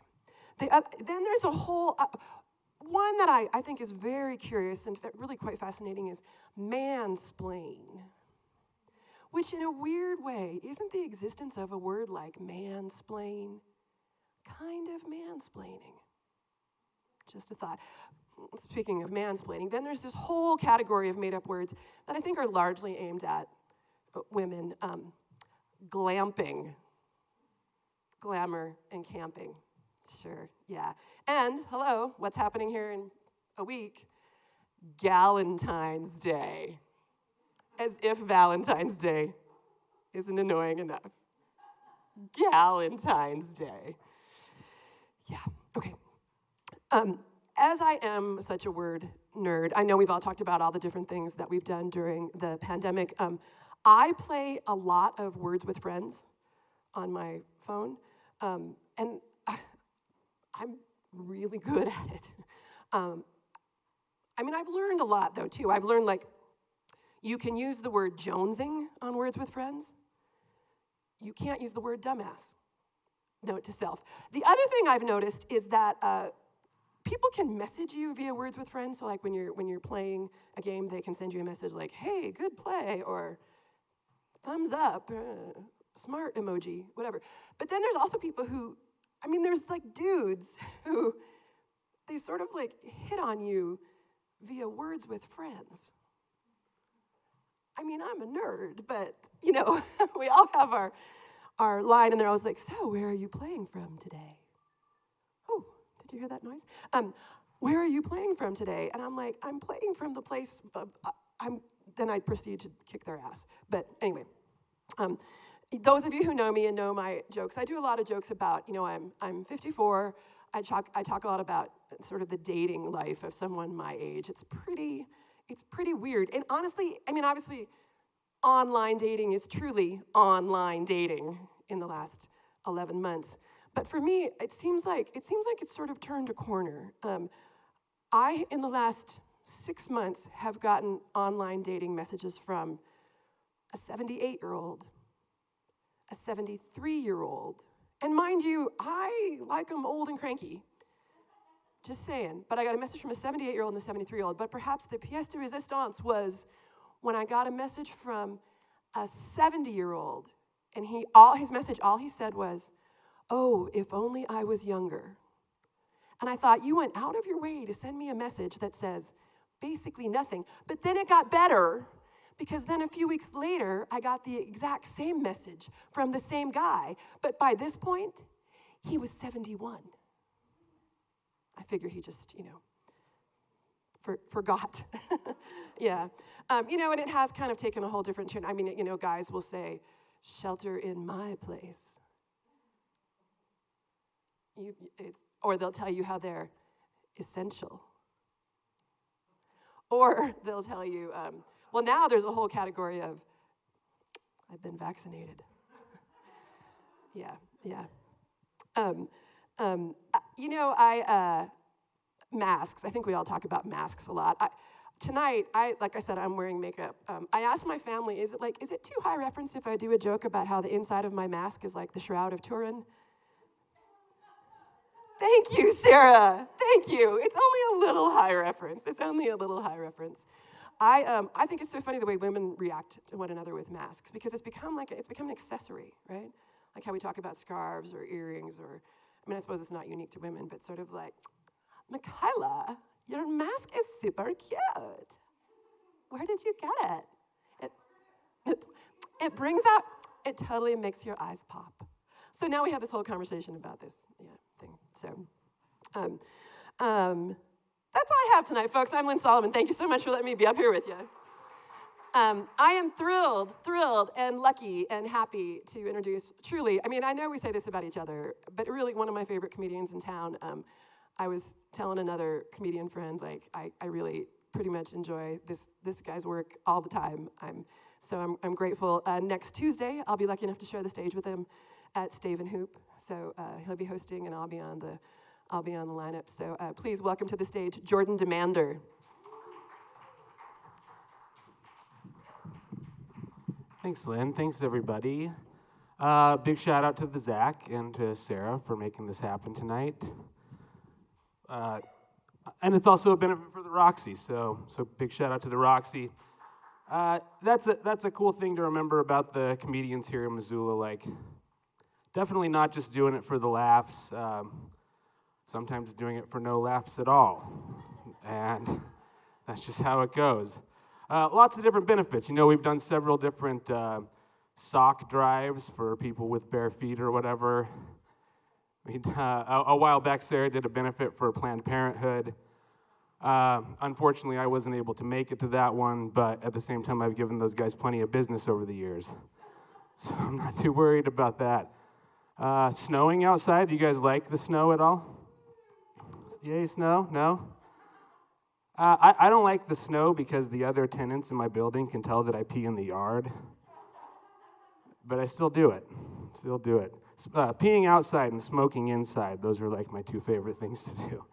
[SPEAKER 7] Then there's a whole, one that I think is very curious and really quite fascinating is mansplain. Which in a weird way, isn't the existence of a word like mansplain kind of mansplaining? Just a thought. Speaking of mansplaining, then there's this whole category of made-up words that I think are largely aimed at women. Glamping. Glamour and camping. Sure, yeah. And, hello, what's happening here in a week? Galentine's Day. As if Valentine's Day isn't annoying enough. Galentine's Day. Yeah, okay. As I am such a word nerd, I know we've all talked about all the different things that we've done during the pandemic. I play a lot of Words with Friends on my phone, and I'm really good at it. I mean, I've learned a lot, though, too. I've learned, like, you can use the word jonesing on Words with Friends. You can't use the word dumbass. Note to self. The other thing I've noticed is that people can message you via Words with Friends. So like when you're playing a game, they can send you a message like, hey, good play, or thumbs up, smart emoji, whatever. But then there's also people who, I mean, there's like dudes who, they sort of like hit on you via Words with Friends. I mean, I'm a nerd, but, you know, we all have our line, and they're always like, so where are you playing from today? Oh, did you hear that noise? Where are you playing from today? And I'm like, I'm playing from the place, then I'd proceed to kick their ass. But anyway, those of you who know me and know my jokes, I do a lot of jokes about, you know, I'm 54. I talk a lot about sort of the dating life of someone my age. It's pretty weird. And honestly, I mean, obviously, online dating is truly online dating in the last 11 months. But for me, it seems like it's sort of turned a corner. I, in the last 6 months, have gotten online dating messages from a 78-year-old, a 73-year-old, and mind you, I like them old and cranky. Just saying. But I got a message from a 78-year-old and a 73-year-old. But perhaps the pièce de résistance was when I got a message from a 70-year-old, and all he said was, oh, if only I was younger. And I thought, you went out of your way to send me a message that says basically nothing. But then it got better, because then a few weeks later, I got the exact same message from the same guy. But by this point, he was 71. I figure he just, you know, forgot. Yeah. You know, and it has kind of taken a whole different turn. I mean, you know, guys will say, shelter in my place. Or they'll tell you how they're essential. Or they'll tell you, well, now there's a whole category of, I've been vaccinated. Yeah. You know, masks. I think we all talk about masks a lot. Tonight, like I said, I'm wearing makeup. I asked my family, is it too high reference if I do a joke about how the inside of my mask is like the Shroud of Turin? Thank you, Sarah. Thank you. It's only a little high reference. I think it's so funny the way women react to one another with masks, because it's become an accessory, right? Like how we talk about scarves or earrings, or, I mean, I suppose it's not unique to women, but sort of like, Michaela, your mask is super cute. Where did you get it? It brings out, it totally makes your eyes pop. So now we have this whole conversation about this thing. So that's all I have tonight, folks. I'm Lynn Solomon. Thank you so much for letting me be up here with you. I am thrilled and lucky and happy to introduce, truly, I mean, I know we say this about each other, but really one of my favorite comedians in town. I was telling another comedian friend, like, I really pretty much enjoy this guy's work all the time. I'm grateful. Next Tuesday, I'll be lucky enough to share the stage with him at Stave and Hoop. So he'll be hosting, and I'll be on the lineup. So please welcome to the stage Jordan Demander.
[SPEAKER 8] Thanks, Lynn. Thanks, everybody. Big shout out to the ZACC and to Sarah for making this happen tonight. And it's also a benefit for the Roxy, so big shout out to the Roxy. That's a cool thing to remember about the comedians here in Missoula. Like, definitely not just doing it for the laughs. Sometimes doing it for no laughs at all, and that's just how it goes. Lots of different benefits. You know, we've done several different sock drives for people with bare feet or whatever. A while back, Sarah did a benefit for Planned Parenthood. Unfortunately, I wasn't able to make it to that one, but at the same time, I've given those guys plenty of business over the years. So I'm not too worried about that. Snowing outside, do you guys like the snow at all? Yay, snow? No? I don't like the snow because the other tenants in my building can tell that I pee in the yard. But I still do it. Still do it. Peeing outside and smoking inside, those are like my two favorite things to do.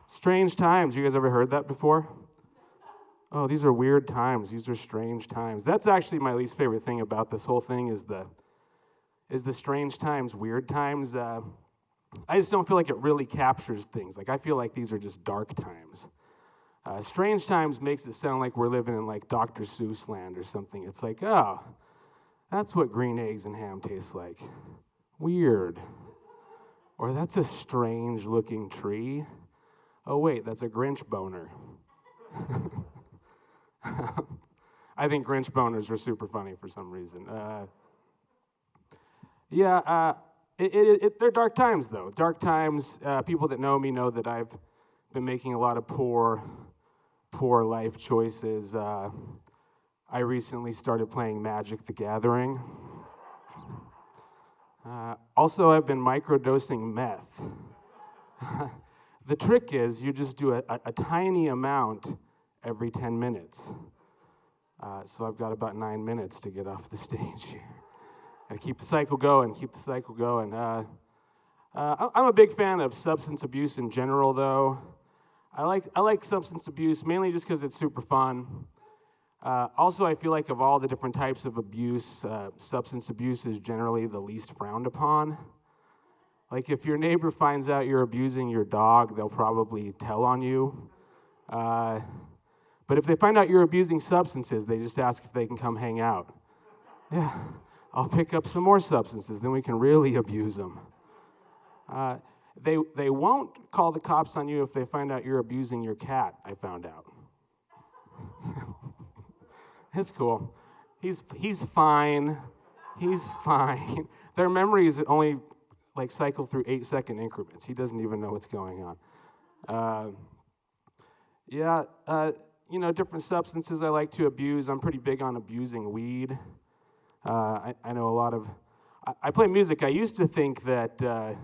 [SPEAKER 8] Strange times. You guys ever heard that before? Oh, these are weird times. These are strange times. That's actually my least favorite thing about this whole thing is the strange times, weird times. I just don't feel like it really captures things. Like I feel like these are just dark times. Strange times makes it sound like we're living in like Dr. Seuss land or something. It's like, oh, that's what green eggs and ham tastes like. Weird. Or that's a strange looking tree. Oh wait, that's a Grinch boner. I think Grinch boners are super funny for some reason. They're dark times though. Dark times, people that know me know that I've been making a lot of poor life choices. I recently started playing Magic the Gathering. Also, I've been microdosing meth. The trick is you just do a tiny amount every 10 minutes. So I've got about 9 minutes to get off the stage here. And keep the cycle going, I'm a big fan of substance abuse in general, though. I like substance abuse mainly just because it's super fun. Also, I feel like of all the different types of abuse, substance abuse is generally the least frowned upon. Like if your neighbor finds out you're abusing your dog, they'll probably tell on you. But if they find out you're abusing substances, they just ask if they can come hang out. Yeah, I'll pick up some more substances, then we can really abuse them. They won't call the cops on you if they find out you're abusing your cat, I found out. It's cool. He's fine. He's fine. Their memories only like cycle through 8-second increments. He doesn't even know what's going on. Different substances I like to abuse. I'm pretty big on abusing weed. I know a lot of... I play music. I used to think that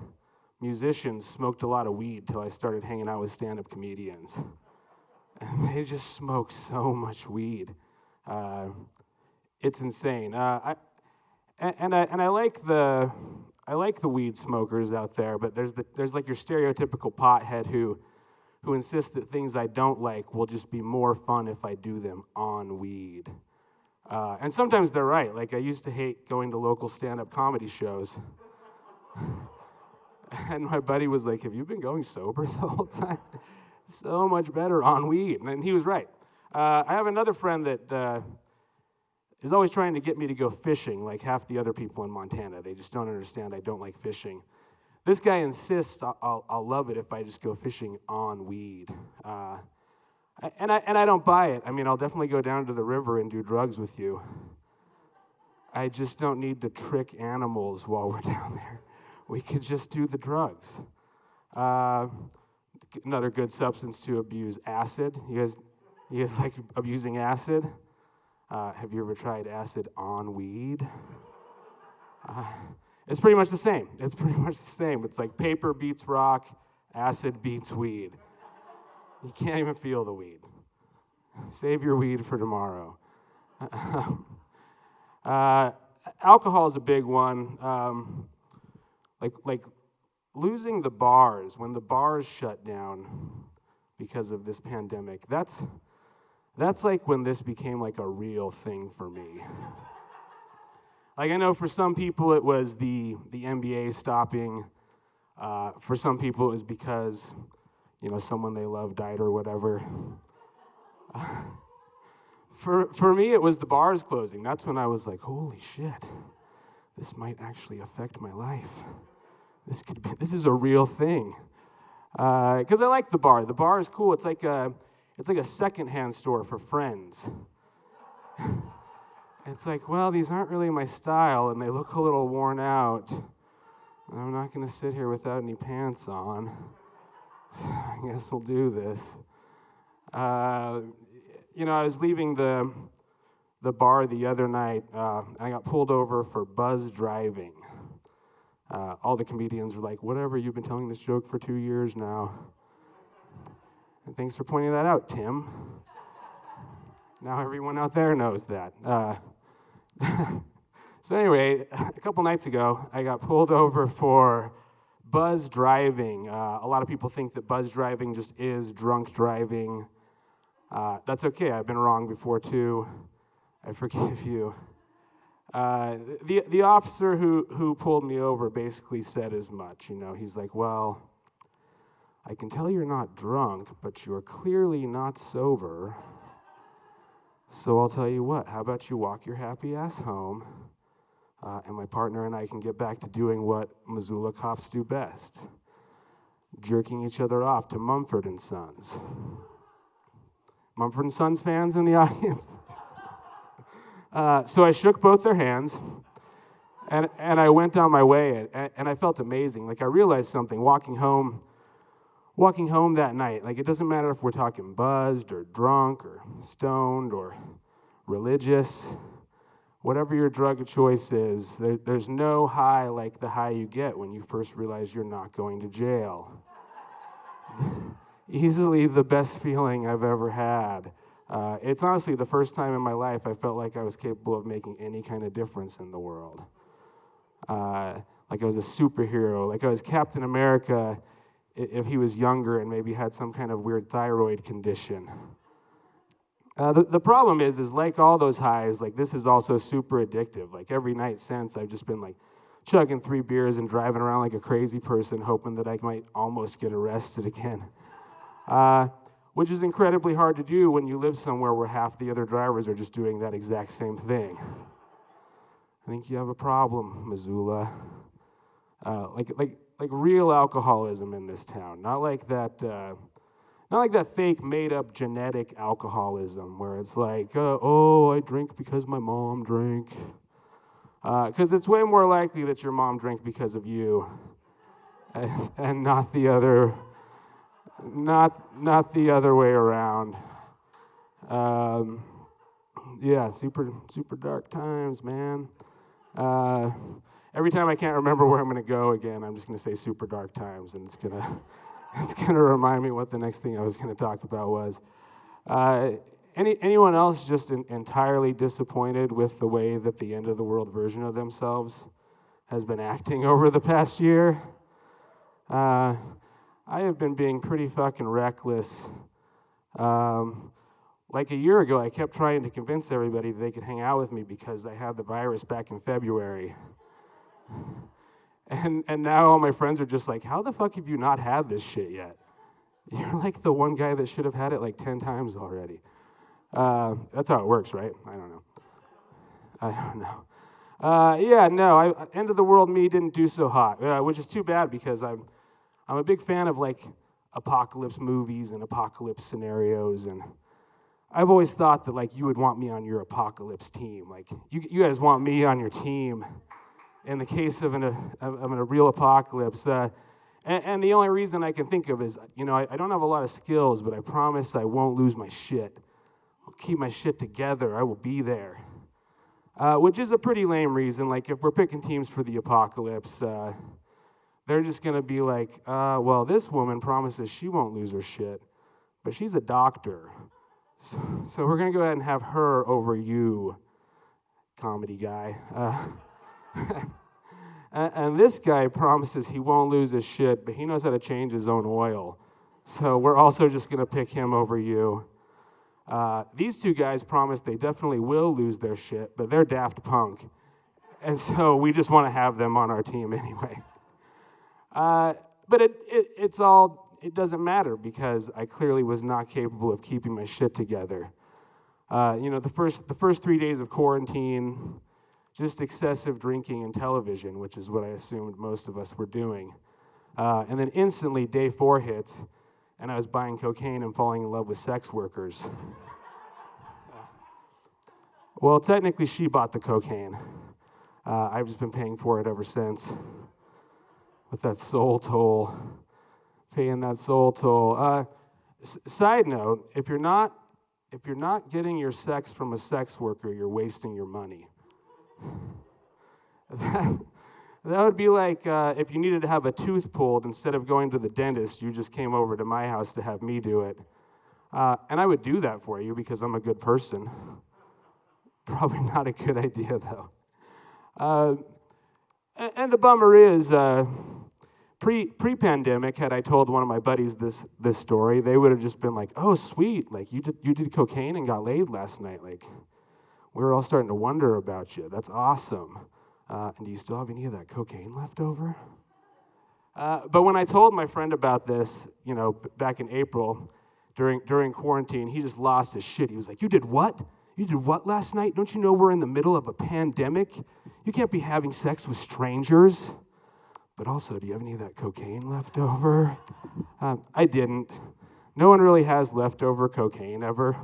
[SPEAKER 8] musicians smoked a lot of weed till I started hanging out with stand-up comedians. And they just smoke so much weed. It's insane. I like the weed smokers out there, but there's like your stereotypical pothead who insists that things I don't like will just be more fun if I do them on weed. And sometimes they're right. Like I used to hate going to local stand-up comedy shows. And my buddy was like, have you been going sober the whole time? So much better on weed. And he was right. I have another friend that is always trying to get me to go fishing, like half the other people in Montana. They just don't understand I don't like fishing. This guy insists I'll love it if I just go fishing on weed. And I don't buy it. I mean, I'll definitely go down to the river and do drugs with you. I just don't need to trick animals while we're down there. We could just do the drugs. Another good substance to abuse, acid. You guys like abusing acid? Have you ever tried acid on weed? It's pretty much the same. It's like paper beats rock, acid beats weed. You can't even feel the weed. Save your weed for tomorrow. Alcohol is a big one. Like losing the bars, when the bars shut down because of this pandemic, that's like when this became like a real thing for me. Like I know for some people it was the NBA stopping. For some people it was because, someone they love died or whatever. For me it was the bars closing. That's when I was like, holy shit, this might actually affect my life. This is a real thing. Because I like the bar. The bar is cool. It's like a secondhand store for friends. It's like, well, these aren't really my style, and they look a little worn out. I'm not going to sit here without any pants on. So I guess we'll do this. I was leaving the bar the other night, and I got pulled over for buzz driving. All the comedians were like, whatever, you've been telling this joke for 2 years now. And thanks for pointing that out, Tim. Now everyone out there knows that. So anyway, a couple nights ago, I got pulled over for buzz driving. A lot of people think that buzz driving just is drunk driving. That's okay, I've been wrong before too. I forgive you. The officer who pulled me over basically said as much. He's like, well, I can tell you're not drunk, but you're clearly not sober. So I'll tell you what, how about you walk your happy ass home, and my partner and I can get back to doing what Missoula cops do best, jerking each other off to Mumford & Sons. Mumford & Sons fans in the audience? So I shook both their hands, and I went on my way, and I felt amazing. Like, I realized something walking home that night. Like, it doesn't matter if we're talking buzzed or drunk or stoned or religious. Whatever your drug of choice is, there's no high like the high you get when you first realize you're not going to jail. Easily the best feeling I've ever had. It's honestly the first time in my life I felt like I was capable of making any kind of difference in the world. Like I was a superhero, like I was Captain America if he was younger and maybe had some kind of weird thyroid condition. The problem is like all those highs, like this is also super addictive. Like every night since, I've just been like chugging 3 beers and driving around like a crazy person, hoping that I might almost get arrested again. Which is incredibly hard to do when you live somewhere where half the other drivers are just doing that exact same thing. I think you have a problem, Missoula. Like real alcoholism in this town, not like that fake made-up genetic alcoholism where it's like, oh, I drink because my mom drank. Because it's way more likely that your mom drank because of you, and not the other way around. Yeah, super dark times, man. Every time I can't remember where I'm gonna go again, I'm just gonna say super dark times, and it's gonna remind me what the next thing I was gonna talk about was. Anyone else just entirely disappointed with the way that the end of the world version of themselves has been acting over the past year? I have been being pretty fucking reckless. Like a year ago, I kept trying to convince everybody that they could hang out with me because I had the virus back in February. And now all my friends are just like, how the fuck have you not had this shit yet? You're like the one guy that should have had it like 10 times already. That's how it works, right? I don't know. End of the world me didn't do so hot, which is too bad because I'm a big fan of like apocalypse movies and apocalypse scenarios, and I've always thought that like you would want me on your apocalypse team. Like you guys want me on your team in the case of a real apocalypse. And the only reason I can think of is, I don't have a lot of skills, but I promise I won't lose my shit. I'll keep my shit together. I will be there. Which is a pretty lame reason. Like, if we're picking teams for the apocalypse, they're just going to be like, well, this woman promises she won't lose her shit, but she's a doctor. So we're going to go ahead and have her over you, comedy guy. And this guy promises he won't lose his shit, but he knows how to change his own oil. So we're also just going to pick him over you. These two guys promise they definitely will lose their shit, but they're Daft Punk. And so we just want to have them on our team anyway. But it doesn't matter because I clearly was not capable of keeping my shit together. The first 3 days of quarantine, just excessive drinking and television, which is what I assumed most of us were doing. And then instantly, day 4 hits, and I was buying cocaine and falling in love with sex workers. Well, technically, she bought the cocaine. I've just been paying for it ever since. With that soul toll, paying that soul toll. Side note: if you're not getting your sex from a sex worker, you're wasting your money. That would be like if you needed to have a tooth pulled, instead of going to the dentist, you just came over to my house to have me do it. And I would do that for you because I'm a good person. Probably not a good idea, though. And the bummer is, pre-pandemic, had I told one of my buddies this story, they would have just been like, "Oh, sweet! Like you did cocaine and got laid last night. Like we were all starting to wonder about you. That's awesome. And do you still have any of that cocaine left over?" But when I told my friend about this, back in April, during quarantine, he just lost his shit. He was like, "You did what? You did what last night? Don't you know we're in the middle of a pandemic? You can't be having sex with strangers. But also, do you have any of that cocaine left over?" I didn't. No one really has leftover cocaine ever.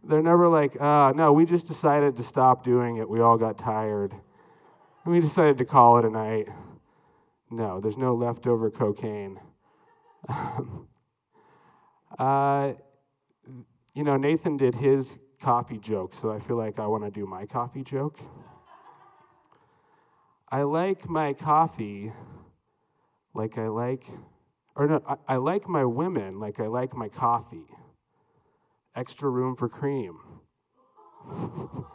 [SPEAKER 8] They're never like, no, we just decided to stop doing it. We all got tired. And we decided to call it a night. No, there's no leftover cocaine. Nathan did his coffee joke, so I feel like I want to do my coffee joke. I like my coffee like I like my women like I like my coffee. Extra room for cream. All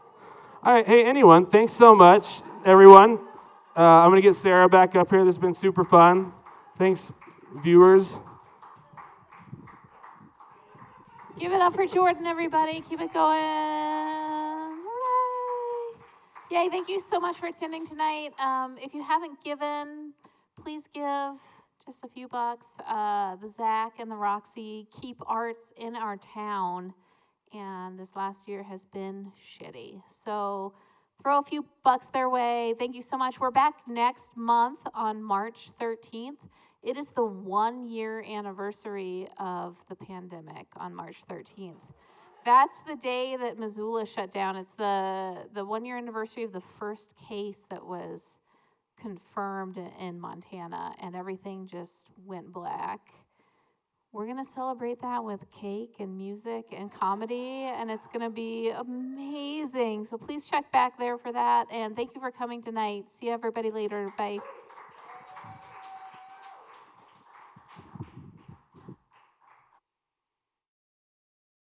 [SPEAKER 8] right, hey, anyone, thanks so much, everyone. I'm going to get Sarah back up here. This has been super fun. Thanks, viewers.
[SPEAKER 1] Give it up for Jordan, everybody. Keep it going. Hooray. Yay, thank you so much for attending tonight. If you haven't given, please give just a few bucks. The ZACC and the Roxy keep arts in our town, and this last year has been shitty. So throw a few bucks their way. Thank you so much. We're back next month on March 13th. It is the 1-year anniversary of the pandemic on March 13th. That's the day that Missoula shut down. It's the 1-year anniversary of the first case that was confirmed in Montana, and everything just went black. We're going to celebrate that with cake and music and comedy, and it's going to be amazing. So please check back there for that, and thank you for coming tonight. See everybody later. Bye.